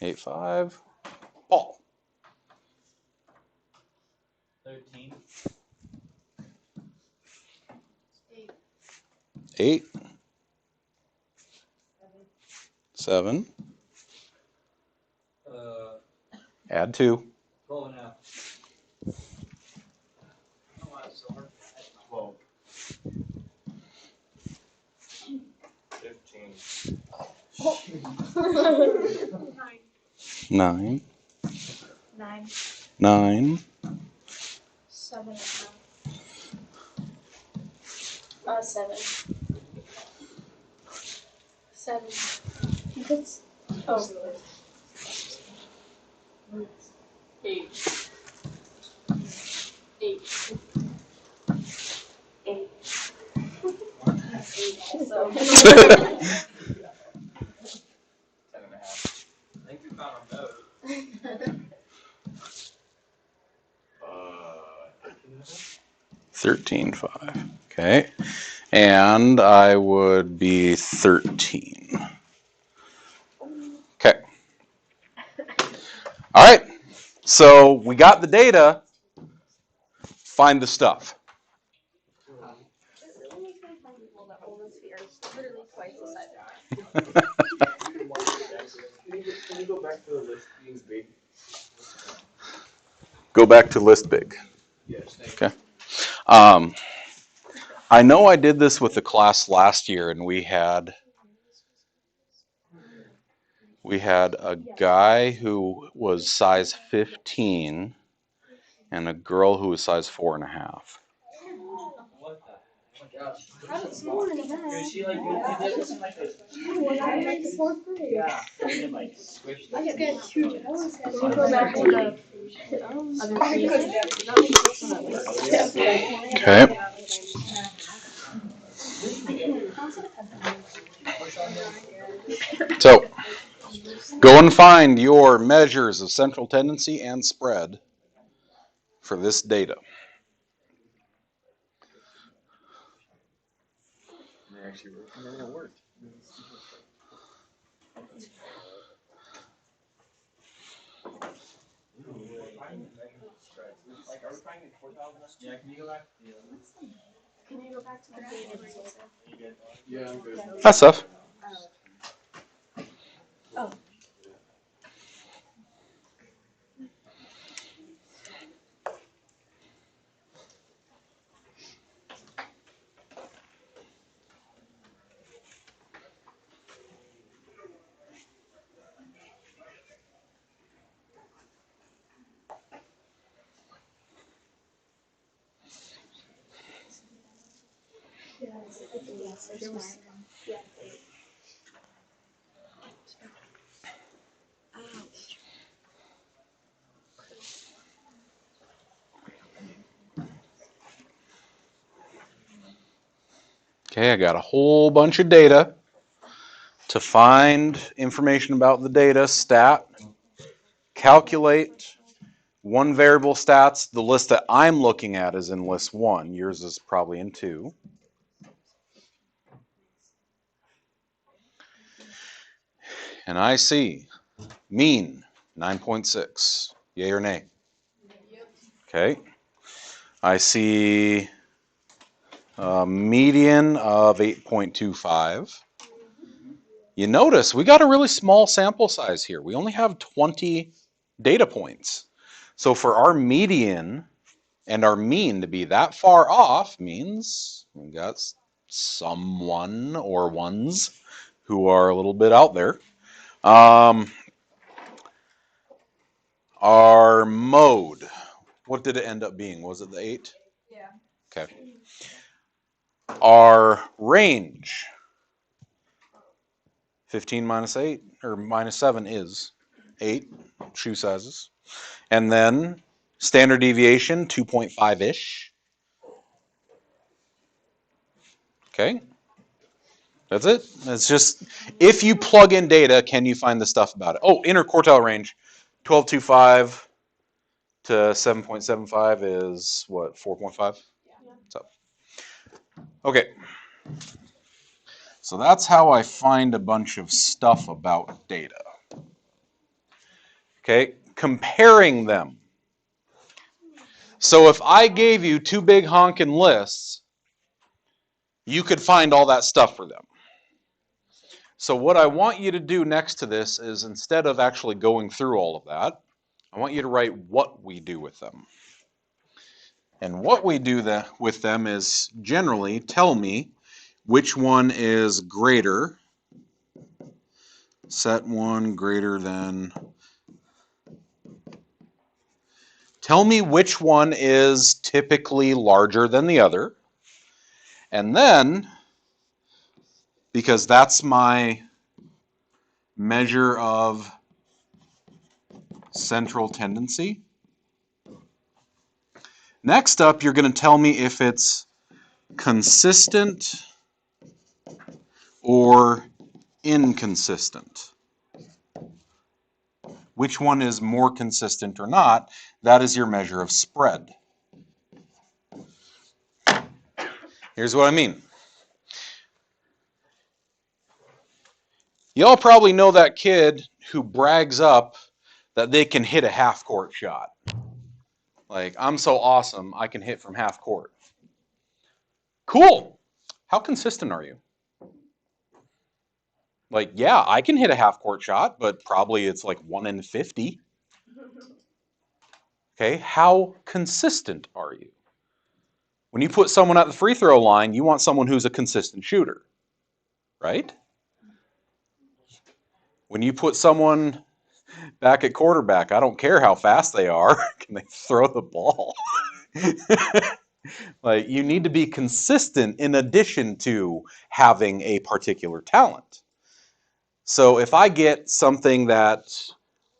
8.5. Paul. 13. 8. 7. Add 2. 12 and a half. 12. 15. 9. 9. 9. 7.5. 7. 7. Oh. 8. 8. 8. 8 also. 10.5. I think we found a node. 13.5. Okay. And I would be 13. Okay. All right. So we got the data. Find the stuff. It really makes me uncomfortable that Olden's feet are literally twice the size of mine. Can you go back to the list being big? Go back to list big. Yes. Okay. I know I did this with the class last year, and we had a guy who was size 15 and a girl who was size 4.5. What the? Oh my gosh. How did 4.5? Dude, she like you did this in like a. I'm in the 4th grade. Yeah. You did like switch. I just got 2 jealous. Can we go back to the other page? Okay. So, go and find your measures of central tendency and spread for this data. They actually worked. And then it worked. Like, are we trying in 4,000? Yeah, can you go back? Yeah. Can you go back to the page where you said? Yeah, I'm good. That's stuff. Oh. Yeah. Okay, I got a whole bunch of data. To find information about the data, stat, calculate one variable stats. The list that I'm looking at is in list 1. Yours is probably in 2. And I see mean 9.6. Yay or nay? Okay. I see median of 8.25. You notice we got a really small sample size here. We only have 20 data points. So for our median and our mean to be that far off means we got someone or ones who are a little bit out there. Our mode, what did it end up being? Was it the 8? Yeah. Okay. Our range, 15 minus 8, or minus 7 is 8 shoe sizes. And then standard deviation, 2.5-ish. Okay. That's it. It's just, if you plug in data, can you find the stuff about it? Oh, interquartile range, 12.25 to 7.75 is what, 4.5? So, okay. So that's how I find a bunch of stuff about data. Okay, comparing them. So if I gave you 2 big honkin' lists, you could find all that stuff for them. So what I want you to do next to this is, instead of actually going through all of that, I want you to write what we do with them. And what we do with them is generally tell me which one is greater. Set 1 greater than. Tell me which one is typically larger than the other. And then, because that's my measure of central tendency, next up you're going to tell me if it's consistent or inconsistent. Which one is more consistent or not? That is your measure of spread. Here's what I mean. Y'all probably know that kid who brags up that they can hit a half-court shot. Like, I'm so awesome, I can hit from half court. Cool. How consistent are you? Like, yeah, I can hit a half-court shot, but probably it's like 1 in 50. Okay, how consistent are you? When you put someone at the free throw line, you want someone who's a consistent shooter, right? When you put someone back at quarterback, I don't care how fast they are, can they throw the ball? Like, you need to be consistent in addition to having a particular talent. So if I get something that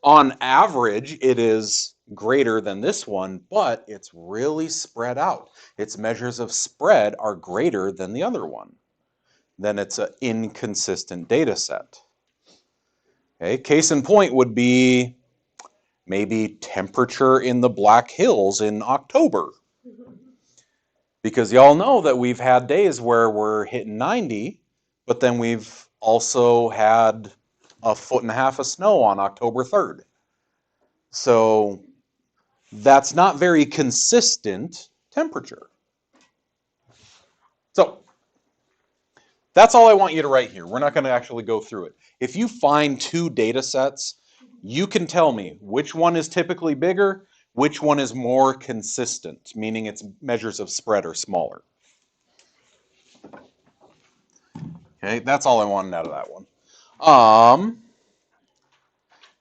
on average it is greater than this one, but it's really spread out, its measures of spread are greater than the other one, then it's an inconsistent data set. Okay, case in point would be maybe temperature in the Black Hills in October. Because y'all know that we've had days where we're hitting 90, but then we've also had 1.5 feet of snow on October 3rd. So that's not very consistent temperature. So that's all I want you to write here. We're not going to actually go through it. If you find two data sets, you can tell me which one is typically bigger, which one is more consistent, meaning its measures of spread are smaller. Okay, that's all I wanted out of that one.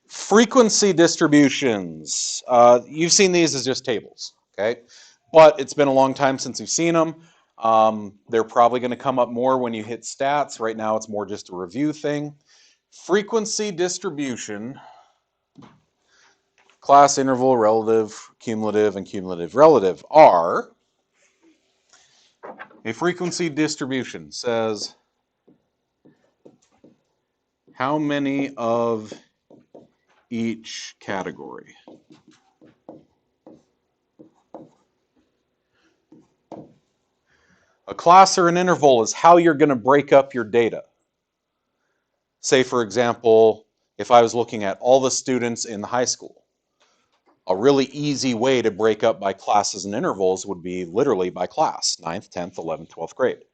Frequency distributions. You've seen these as just tables, okay? But it's been a long time since you've seen them. They're probably going to come up more when you hit stats. Right now, it's more just a review thing. Frequency distribution, class interval, relative, cumulative, and cumulative relative are a frequency distribution says how many of each category. A class or an interval is how you're going to break up your data. Say, for example, if I was looking at all the students in the high school, a really easy way to break up by classes and intervals would be literally by class, 9th, 10th, 11th, 12th grade.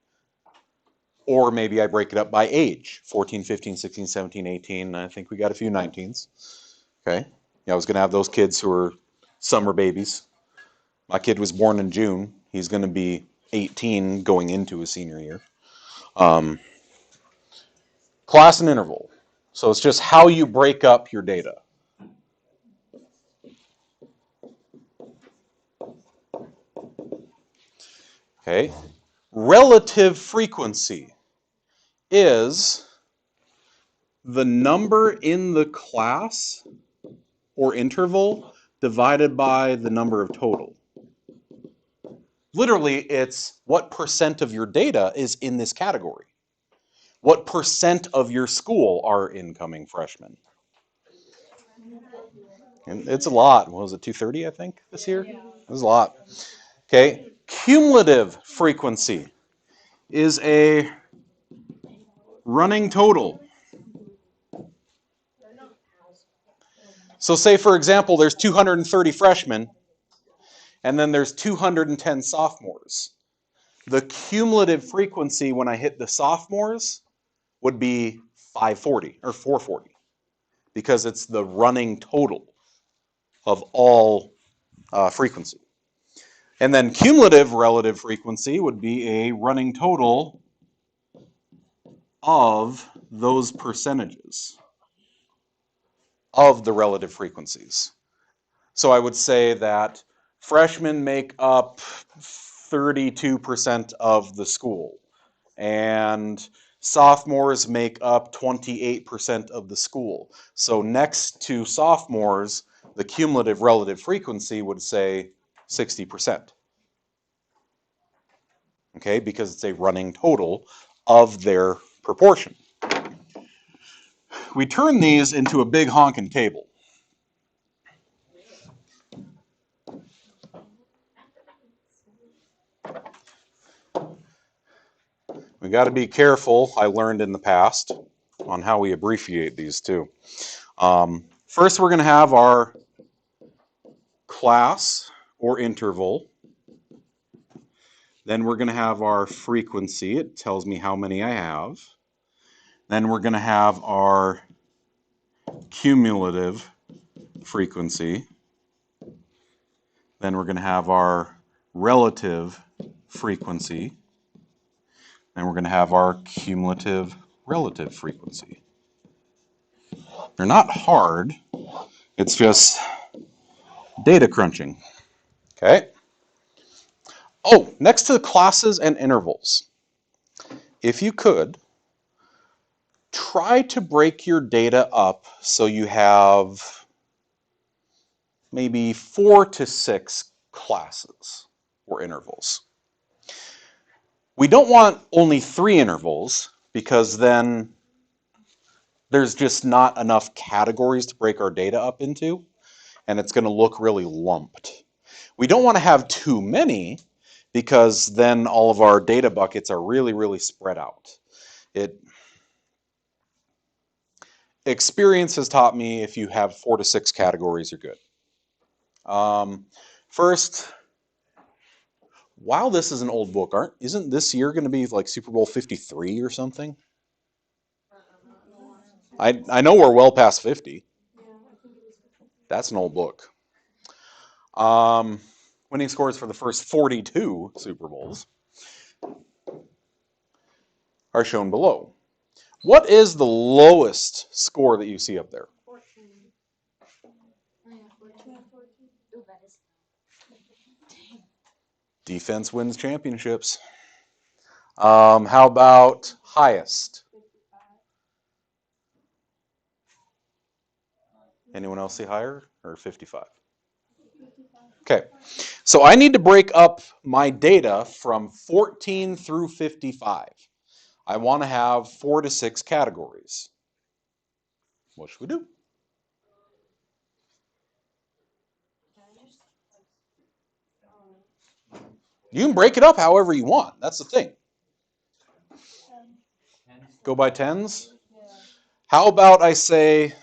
Or maybe I break it up by age, 14, 15, 16, 17, 18, I think we got a few 19s. Okay, yeah, I was going to have those kids who are summer babies. My kid was born in June. He's going to be 18 going into his senior year. Class and interval. So it's just how you break up your data. Okay. Relative frequency is the number in the class or interval divided by the number of total. Literally, it's what percent of your data is in this category. What percent of your school are incoming freshmen? And it's a lot. What was it, 230, I think, this year? It was a lot. Okay. Cumulative frequency is a running total. So say, for example, there's 230 freshmen, and then there's 210 sophomores. The cumulative frequency when I hit the sophomores would be 540 or 440 because it's the running total of all frequency. And then cumulative relative frequency would be a running total of those percentages of the relative frequencies. So I would say that freshmen make up 32% of the school, and sophomores make up 28% of the school. So next to sophomores, the cumulative relative frequency would say 60%. Okay, because it's a running total of their proportion. We turn these into a big honking table. We got to be careful, I learned in the past, on how we abbreviate these too. First, we're going to have our class or interval. Then we're going to have our frequency. It tells me how many I have. Then we're going to have our cumulative frequency. Then we're going to have our relative frequency. Then we're going to have our cumulative relative frequency. They're not hard. It's just data crunching. Okay. Oh, next to the classes and intervals, if you could, try to break your data up so you have maybe 4 to 6 classes or intervals. We don't want only 3 intervals because then there's just not enough categories to break our data up into, and it's going to look really lumped. We don't want to have too many because then all of our data buckets are really, really spread out. Experience has taught me if you have 4 to 6 categories, you're good. First, wow, this is an old book. Isn't this year going to be like Super Bowl 53 or something? I know we're well past 50. That's an old book. Winning scores for the first 42 Super Bowls are shown below. What is the lowest score that you see up there? 14. Yeah, 14. Ooh, that is. Defense wins championships. How about highest? 55. Anyone else see higher or 55? 55. Okay, so I need to break up my data from 14 through 55. I want to have 4 to 6 categories. What should we do? You can break it up however you want. That's the thing. Go by tens? How about I say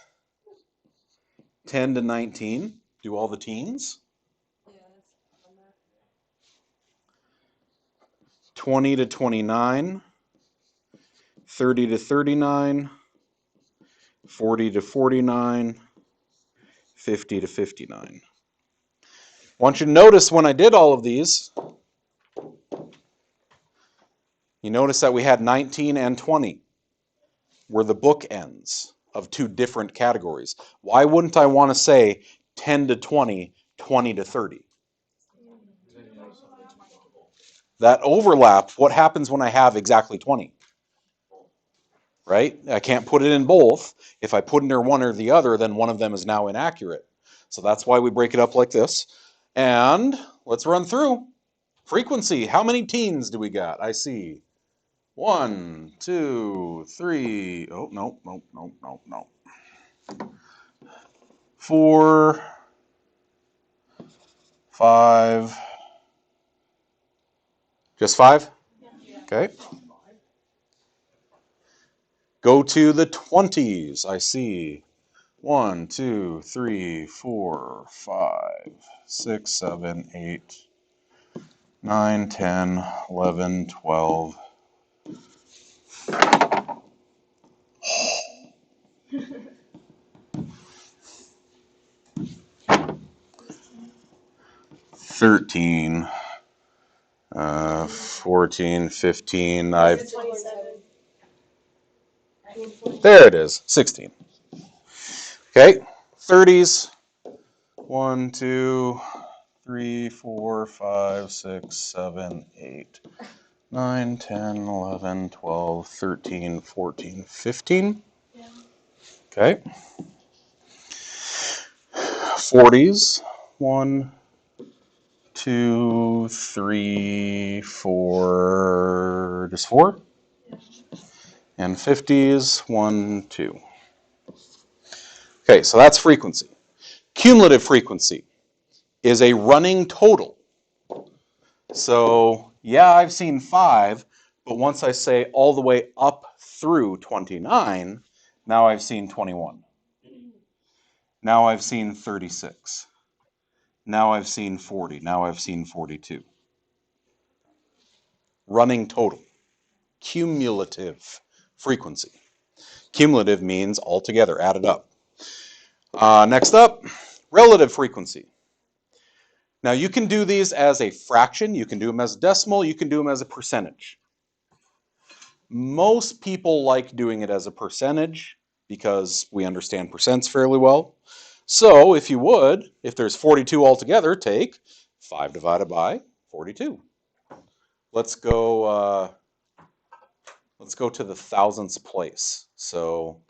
10 to 19? Do all the teens? 20 to 29, 30 to 39, 40 to 49, 50 to 59. I want you to notice when I did all of these, you notice that we had 19 and 20 were the bookends of 2 different categories. Why wouldn't I want to say 10 to 20, 20 to 30? That overlap, what happens when I have exactly 20? Right? I can't put it in both. If I put in there one or the other, then one of them is now inaccurate. So that's why we break it up like this. And let's run through. Frequency, how many teens do we got? I see 1, 2, 3. Oh, no. 4, 5. Just 5? Okay. Go to the 20s. I see 1, 2, 3, 4, 5, 6, 7, 8, 9, 10, 11, 12. $13, 14, 15. There it is, 16. Okay, 30s. 1, 2, 3, 4, 5, 6, 7, 8, 9, 10, 11, 12, 13, 14, 15. Okay. 40s. 1, 2, 3, 4. Just 4. And 50s. 1, 2. Okay, so that's frequency. Cumulative frequency is a running total. So, yeah, I've seen 5, but once I say all the way up through 29, now I've seen 21. Now I've seen 36. Now I've seen 40. Now I've seen 42. Running total. Cumulative frequency. Cumulative means altogether, added up. Next up, relative frequency. Now you can do these as a fraction, you can do them as a decimal, you can do them as a percentage. Most people like doing it as a percentage because we understand percents fairly well. So if you would, if there's 42 altogether, take 5 divided by 42. Let's go to the thousandths place. So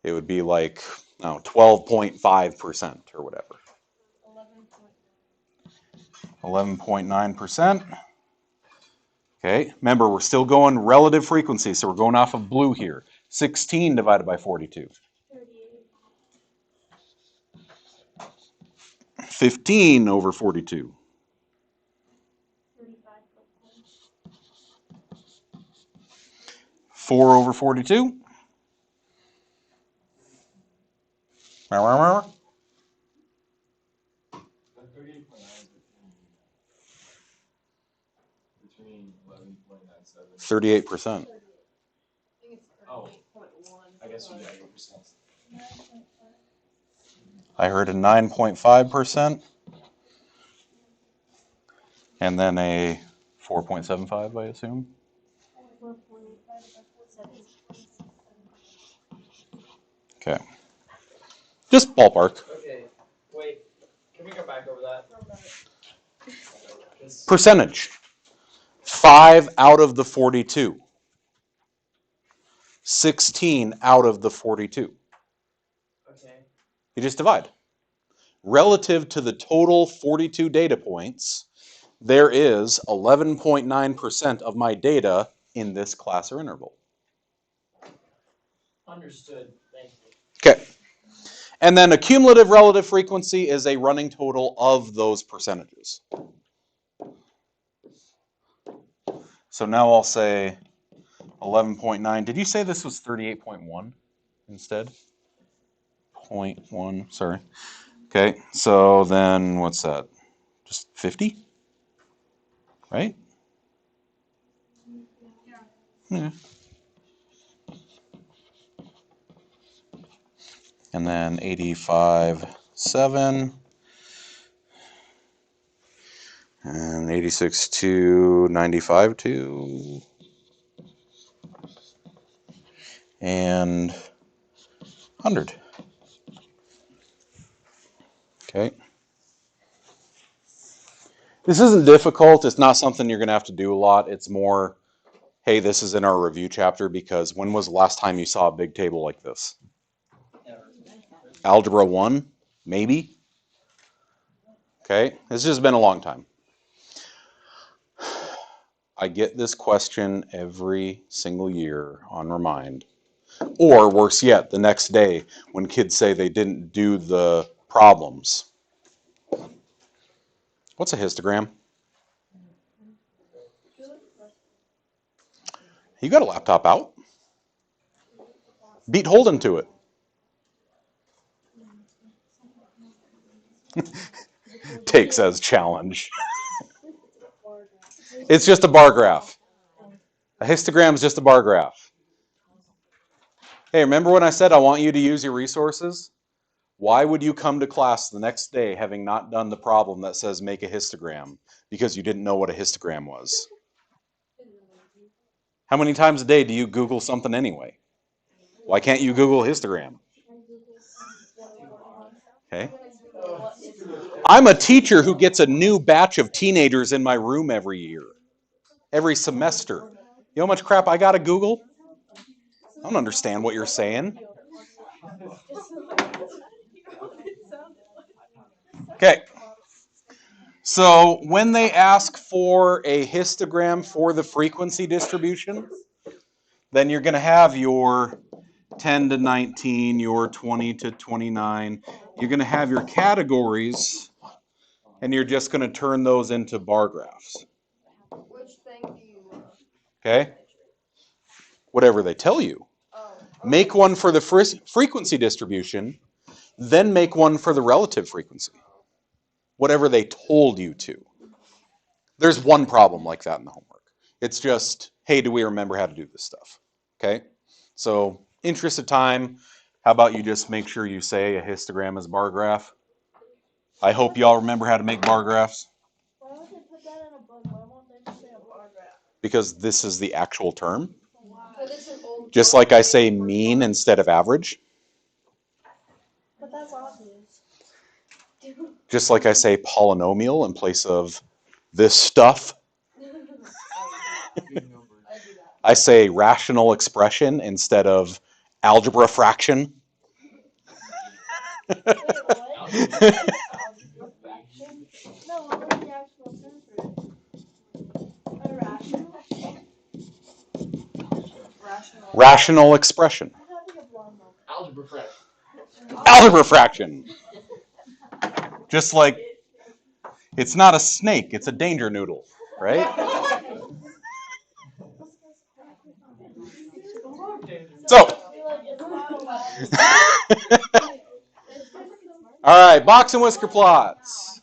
it would be like 12.5% or whatever. 11.9%. Okay, remember we're still going relative frequency, so we're going off of blue here. 16 divided by 42. 15 over 42. 4 over 42. 4 38%. Oh, I guess you got your percent. I heard a 9.5%. And then a 4.75, I assume. Okay. Just ballpark. Okay, wait. Can we come back over that? Percentage. 5 out of the 42. 16 out of the 42. Okay. You just divide. Relative to the total 42 data points, there is 11.9% of my data in this class or interval. Understood. Thank you. Okay. And then a cumulative relative frequency is a running total of those percentages. So now I'll say 11.9. Did you say this was 38.1 instead? 0.1, sorry. Okay, so then what's that? Just 50? Right? Yeah. And then 85.7. And 86.2, 95.2. And 100. Okay. This isn't difficult. It's not something you're going to have to do a lot. It's more, hey, this is in our review chapter because when was the last time you saw a big table like this? Algebra 1, maybe? Okay, it's just been a long time. I get this question every single year on Remind. Or worse yet, the next day when kids say they didn't do the problems. What's a histogram? You got a laptop out? Beat Holden to it. Takes as challenge. It's just a bar graph. A histogram is just a bar graph. Hey, remember when I said I want you to use your resources? Why would you come to class the next day having not done the problem that says make a histogram because you didn't know what a histogram was? How many times a day do you Google something anyway? Why can't you Google histogram? Okay. I'm a teacher who gets a new batch of teenagers in my room every year, every semester. You know how much crap I got to Google? I don't understand what you're saying. Okay. So when they ask for a histogram for the frequency distribution, then you're going to have your 10 to 19, your 20 to 29. You're going to have your categories, and you're just going to turn those into bar graphs. Which thing do you? Okay? Whatever they tell you. Make one for the frequency distribution, then make one for the relative frequency. Whatever they told you to. There's one problem like that in the homework. It's just, hey, do we remember how to do this stuff? Okay? So, interest of time, how about you just make sure you say a histogram is a bar graph? I hope y'all remember how to make bar graphs. Why would they put that in a book? Why won't they just say a bar graph? Because this is the actual term. But it's an old Just like I say mean instead of average. But that's obvious. Just like I say polynomial in place of this stuff. I say rational expression instead of algebra fraction. Wait, what? Algebra fraction? No, what was the actual term for it? Irrational? Rational expression. I'm having a blonde moment. Algebra fraction. Algebra fraction. Just like it's not a snake, it's a danger noodle, right? So, all right, box and whisker plots.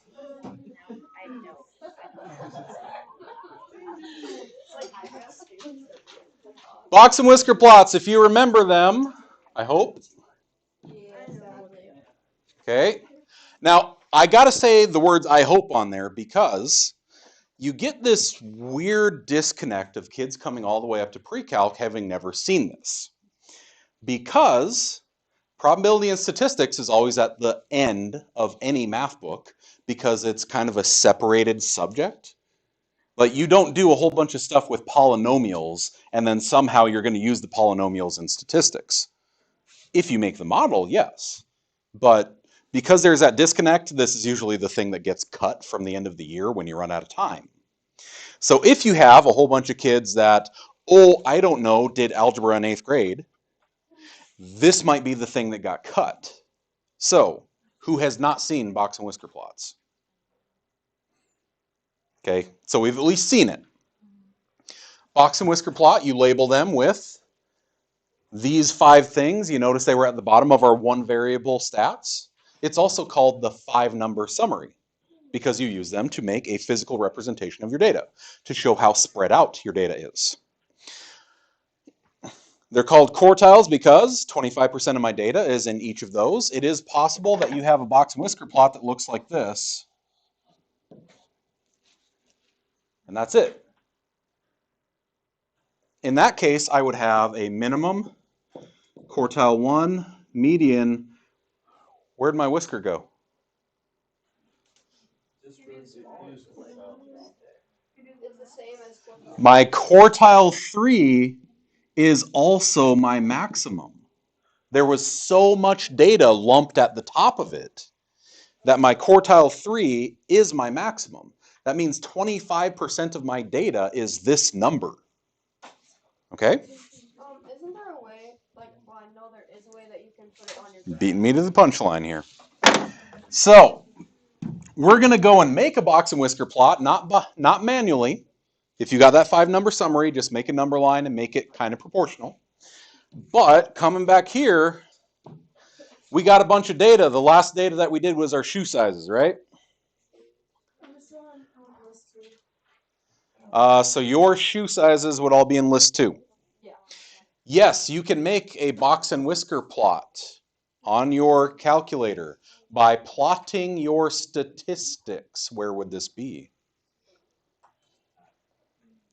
Box and whisker plots, if you remember them, I hope. Okay. Now, I got to say the words I hope on there because you get this weird disconnect of kids coming all the way up to pre-calc having never seen this. Because probability and statistics is always at the end of any math book because it's kind of a separated subject. Like you don't do a whole bunch of stuff with polynomials and then somehow you're going to use the polynomials in statistics. If you make the model, yes. But because there's that disconnect, this is usually the thing that gets cut from the end of the year when you run out of time. So if you have a whole bunch of kids that, oh, I don't know, did algebra in 8th grade, this might be the thing that got cut. So, who has not seen box and whisker plots? Okay, so we've at least seen it. Box and whisker plot, you label them with these 5 things. You notice they were at the bottom of our 1 variable stats. It's also called the 5-number summary because you use them to make a physical representation of your data to show how spread out your data is. They're called quartiles because 25% of my data is in each of those. It is possible that you have a box and whisker plot that looks like this. And that's it. In that case, I would have a minimum, quartile 1, median. Where'd my whisker go? My quartile 3 is also my maximum. There was so much data lumped at the top of it that my quartile 3 is my maximum. That means 25% of my data is this number. Okay? Isn't there a way, like, well, I know there is a way that you can put it on your graph. Beating me to the punchline here. So, we're going to go and make a box and whisker plot, not manually. If you got that 5-number summary, just make a number line and make it kind of proportional. But coming back here, we got a bunch of data. The last data that we did was our shoe sizes, right? So your shoe sizes would all be in list 2. Yeah. Yes, you can make a box and whisker plot on your calculator by plotting your statistics. Where would this be?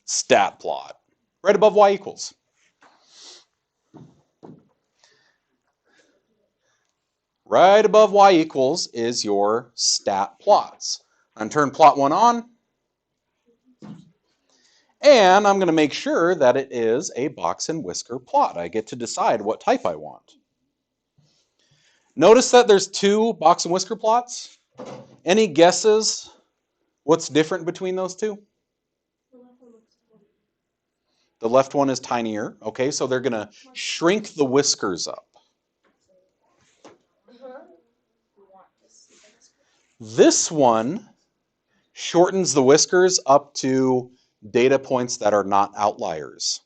Stat plot. Right above y equals. Right above y equals is your stat plots. I'm turn plot 1 on. And I'm going to make sure that it is a box and whisker plot. I get to decide what type I want. Notice that there's 2 box and whisker plots. Any guesses what's different between those 2? The left one is tinier. Okay, so they're going to shrink the whiskers up. This one shortens the whiskers up to data points that are not outliers.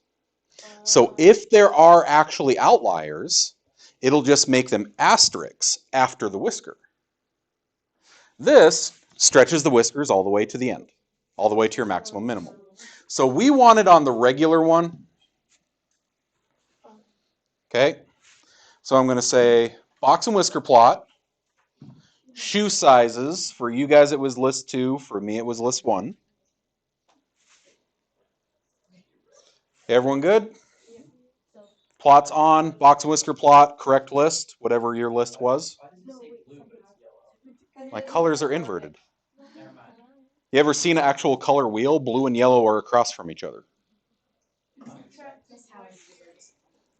So if there are actually outliers, it'll just make them asterisks after the whisker. This stretches the whiskers all the way to the end, all the way to your maximum minimum. So we want it on the regular one. Okay, so I'm going to say box and whisker plot. Shoe sizes, for you guys it was list 2, for me it was list 1. Everyone good? Plots on, box and whisker plot, correct list, whatever your list was. My colors are inverted. You ever seen an actual color wheel? Blue and yellow are across from each other.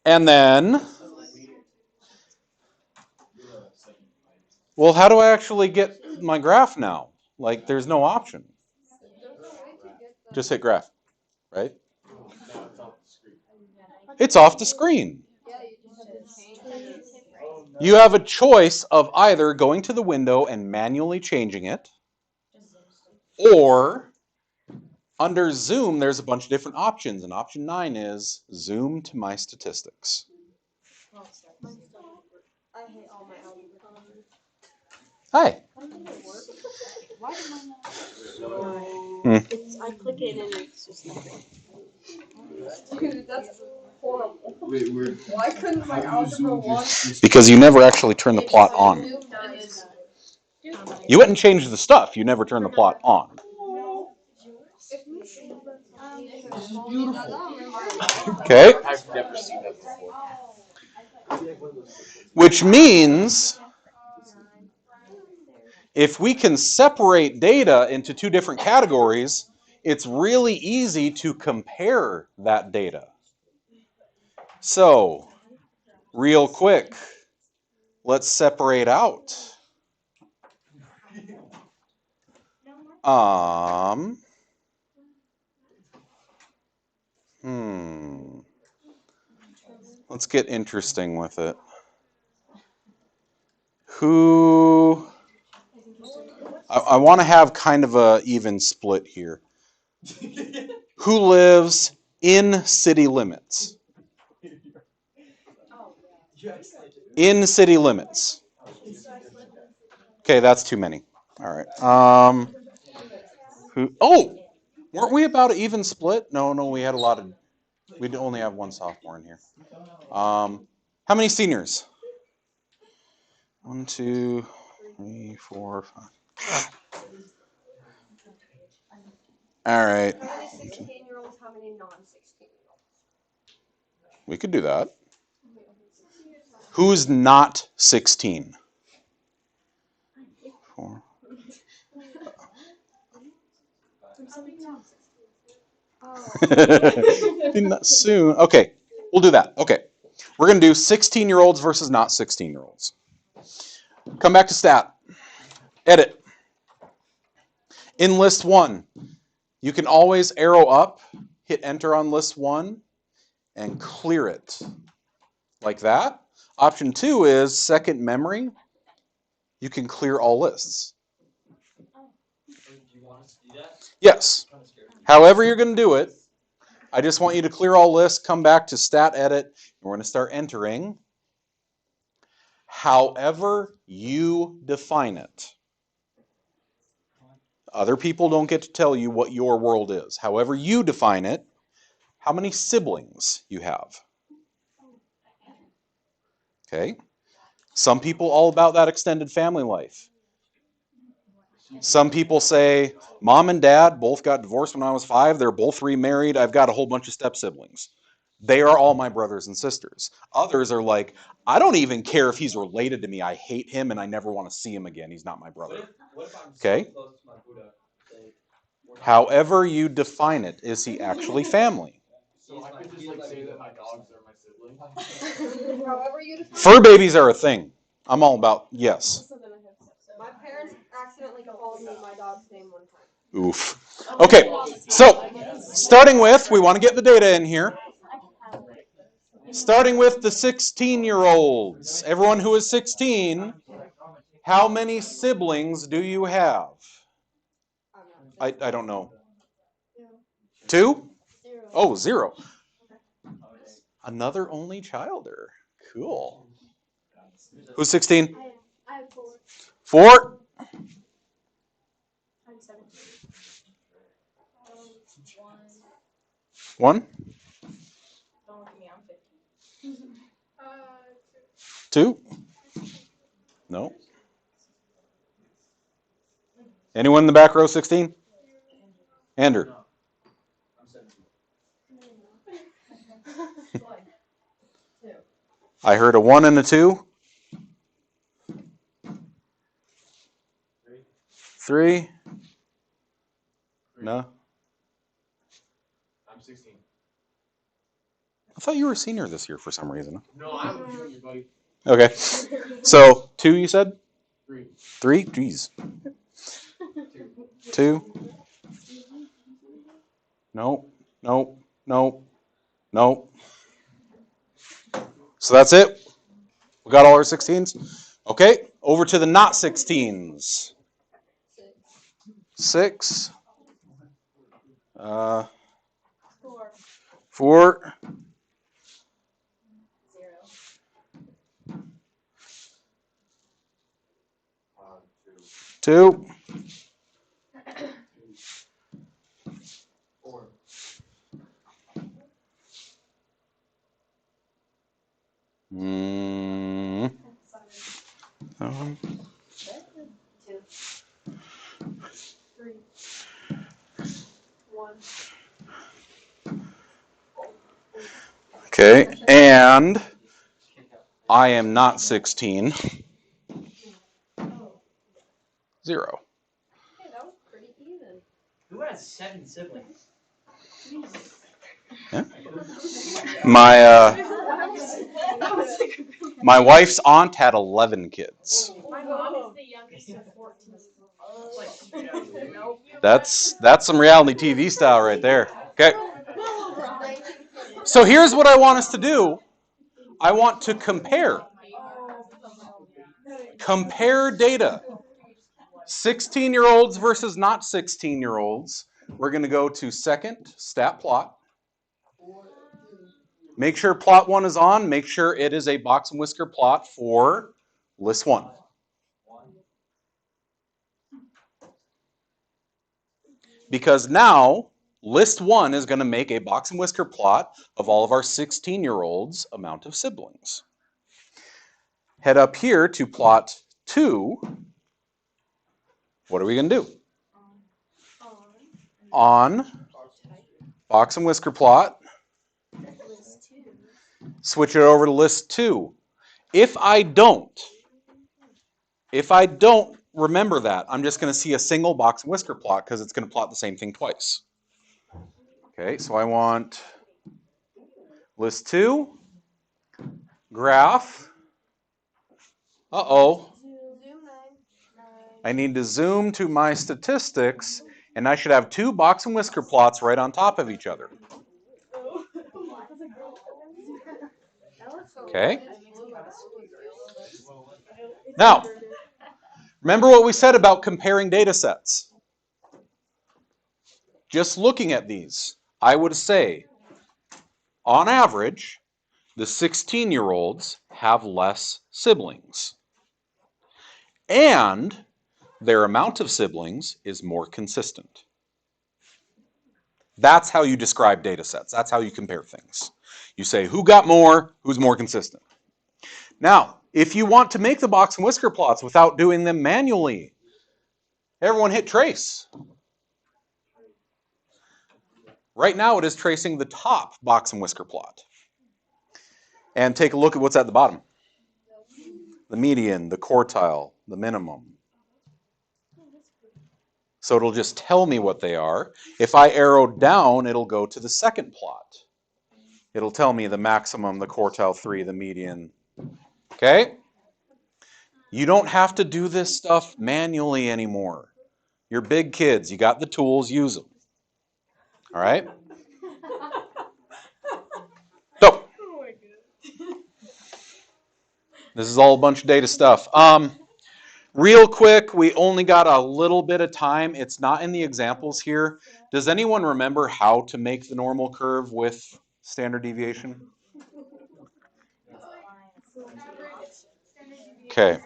And then, well, how do I actually get my graph now? Like, there's no option. Just hit graph, right? It's off the screen. You have a choice of either going to the window and manually changing it, or under zoom, there's a bunch of different options, and option 9 is zoom to my statistics. Hi. I click it and it's just like. horrible. Wait, Why couldn't my algebra 1? Because you never actually turn the plot on. You wouldn't change the stuff. You never turn the plot on. Okay. I've never seen that before. Which means if we can separate data into two different categories, it's really easy to compare that data. So, real quick, let's separate out. Let's get interesting with it. Who... I want to have kind of a even split here. Who lives in city limits? In city limits. Okay, that's too many. All right. Who? Oh, weren't we about an even split? No, we had a lot of. We only have one sophomore in here. How many seniors? 1, 2, 3, 4, 5. All right. How many 16-year-olds? How many non-16-year-olds? We could do that. Who's not 16? 4. Not soon. Okay, we'll do that. Okay, we're going to do 16-year-olds versus not 16-year-olds. Come back to stat. Edit. In list 1, you can always arrow up, hit enter on list 1, and clear it. Like that. Option 2 is second memory. You can clear all lists. Yes. However you're going to do it, I just want you to clear all lists, come back to stat edit, and we're going to start entering however you define it. Other people don't get to tell you what your world is. However you define it, how many siblings you have. Okay? Some people all about that extended family life. Some people say, mom and dad both got divorced when I was 5. They're both remarried. I've got a whole bunch of step siblings. They are all my brothers and sisters. Others are like, I don't even care if he's related to me. I hate him and I never want to see him again. He's not my brother. Okay? However you define it, is he actually family? So I could just like say that my dogs are my siblings. However you define Fur babies are a thing. I'm all about yes. My parents accidentally called me my dog's name one time. Oof. Okay, so starting with, we want to get the data in here. Starting with the 16-year-olds. Everyone who is 16, how many siblings do you have? I don't know. 2? Oh, 0. Another only childer. Cool. Who's 16? I have 4. 4? I'm 17. 1? Don't look at me, I'm 15. 2? No. Anyone in the back row 16? Andrew. I heard a 1 and a 2. 3? No. I'm 16. I thought you were a senior this year for some reason. No, I'm a junior, buddy. Okay. So 2 you said? 3. 3? Jeez. 2? Nope. Nope. Nope. Nope. So that's it? We got all our 16s? Okay. Over to the not 16s. 6. 4. 2. 4. Um, 2, 3, 1. Okay, and I am not 16. 0. Hey, that was pretty even. Who has 7 siblings? Yeah. My wife's aunt had 11 kids. My mom is the youngest of 14. That's some reality TV style right there. Okay. So here's what I want us to do. I want to compare. Compare data. 16-year-olds versus not 16-year-olds. We're going to go to second, stat plot. Make sure plot 1 is on. Make sure it is a box and whisker plot for list 1. Because now list 1 is going to make a box and whisker plot of all of our 16-year-olds' amount of siblings. Head up here to plot 2. What are we going to do? On box and whisker plot. Switch it over to list 2. If I don't remember that, I'm just going to see a single box and whisker plot because it's going to plot the same thing twice. Okay, so I want list 2, graph. Uh-oh. I need to zoom to my statistics, and I should have 2 box and whisker plots right on top of each other. Okay. Now, remember what we said about comparing data sets. Just looking at these, I would say, on average, the 16-year-olds have less siblings. And their amount of siblings is more consistent. That's how you describe data sets. That's how you compare things. You say, who got more, who's more consistent. Now, if you want to make the box and whisker plots without doing them manually, everyone hit trace. Right now it is tracing the top box and whisker plot. And take a look at what's at the bottom. The median, the quartile, the minimum. So it'll just tell me what they are. If I arrow down, it'll go to the second plot. It'll tell me the maximum, the quartile 3, the median. Okay? You don't have to do this stuff manually anymore. You're big kids. You got the tools, use them. All right? So, this is all a bunch of data stuff. Real quick, we only got a little bit of time. It's not in the examples here. Does anyone remember how to make the normal curve with standard deviation? Okay.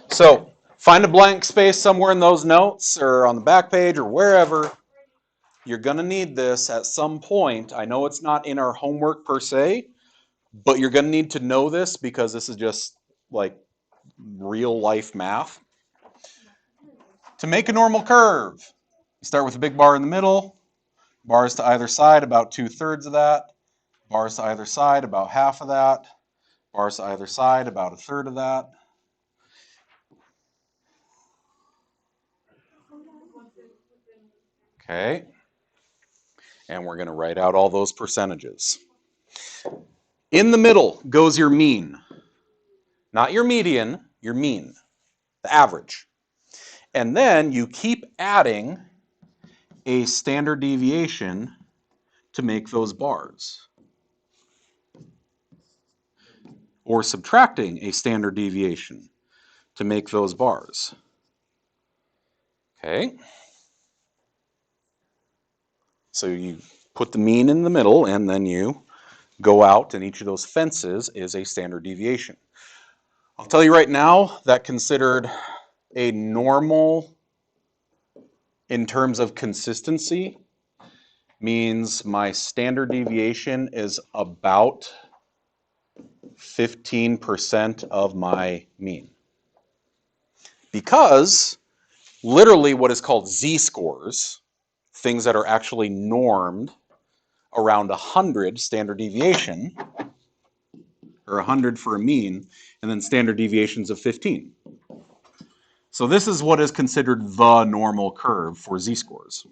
So, find a blank space somewhere in those notes or on the back page or wherever. You're going to need this at some point. I know it's not in our homework per se, but you're going to need to know this because this is just like real life math. To make a normal curve, you start with a big bar in the middle, bars to either side about 2/3 of that, bars to either side about half of that, bars to either side about 1/3 of that. Okay. And we're going to write out all those percentages. In the middle goes your mean. Not your median, your mean, the average. And then you keep adding a standard deviation to make those bars. Or subtracting a standard deviation to make those bars. Okay? So you put the mean in the middle and then you go out and each of those fences is a standard deviation. I'll tell you right now that considered a normal in terms of consistency means my standard deviation is about 15% of my mean. Because literally what is called z-scores, things that are actually normed around 100 standard deviation, or 100 for a mean, and then standard deviations of 15. So this is what is considered the normal curve for z-scores.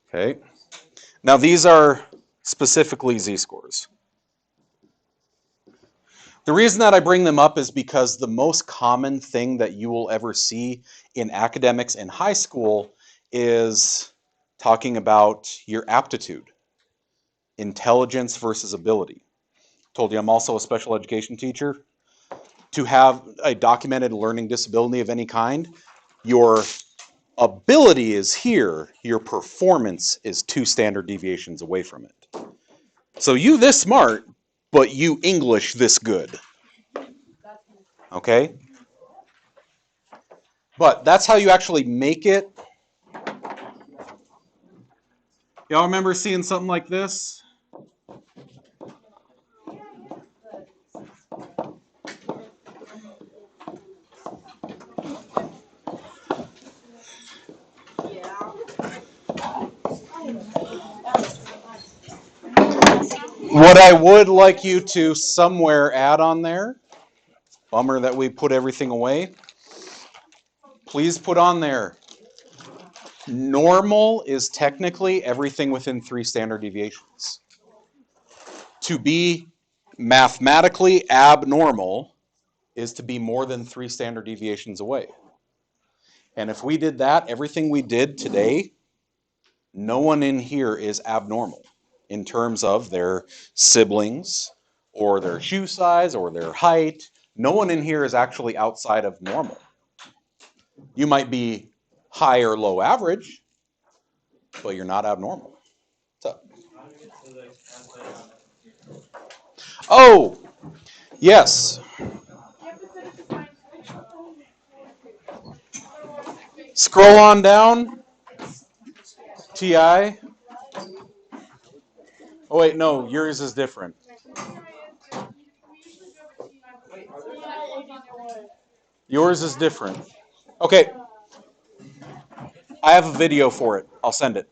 Okay. Now these are specifically z-scores. The reason that I bring them up is because the most common thing that you will ever see in academics in high school is talking about your aptitude, intelligence versus ability. Told you I'm also a special education teacher. To have a documented learning disability of any kind, your ability is here, your performance is 2 standard deviations away from it. So you this smart, but you English this good. Okay? But that's how you actually make it. Y'all remember seeing something like this? What I would like you to somewhere add on there, bummer that we put everything away, please put on there, normal is technically everything within 3 standard deviations. To be mathematically abnormal is to be more than 3 standard deviations away. And if we did that, everything we did today, no one in here is abnormal in terms of their siblings or their shoe size or their height. No one in here is actually outside of normal. You might be high or low average, but you're not abnormal. What's up? Oh, yes. Scroll on down. TI. Oh, wait, no, yours is different. Yours is different. Okay. I have a video for it. I'll send it.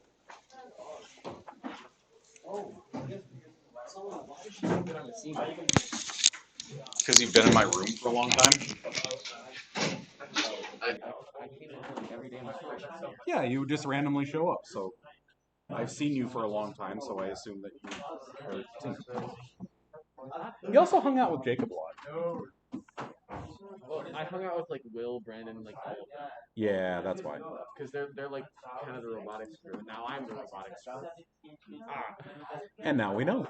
Because you've been in my room for a long time? Yeah, you would just randomly show up, so I've seen you for a long time, so I assume that you are. You also hung out with Jacob a lot. Well, I hung out with like Will, Brandon, like all of them. Yeah, that's why. Because they're like kind of the robotics crew. Now I'm the robotics crew. And now we know.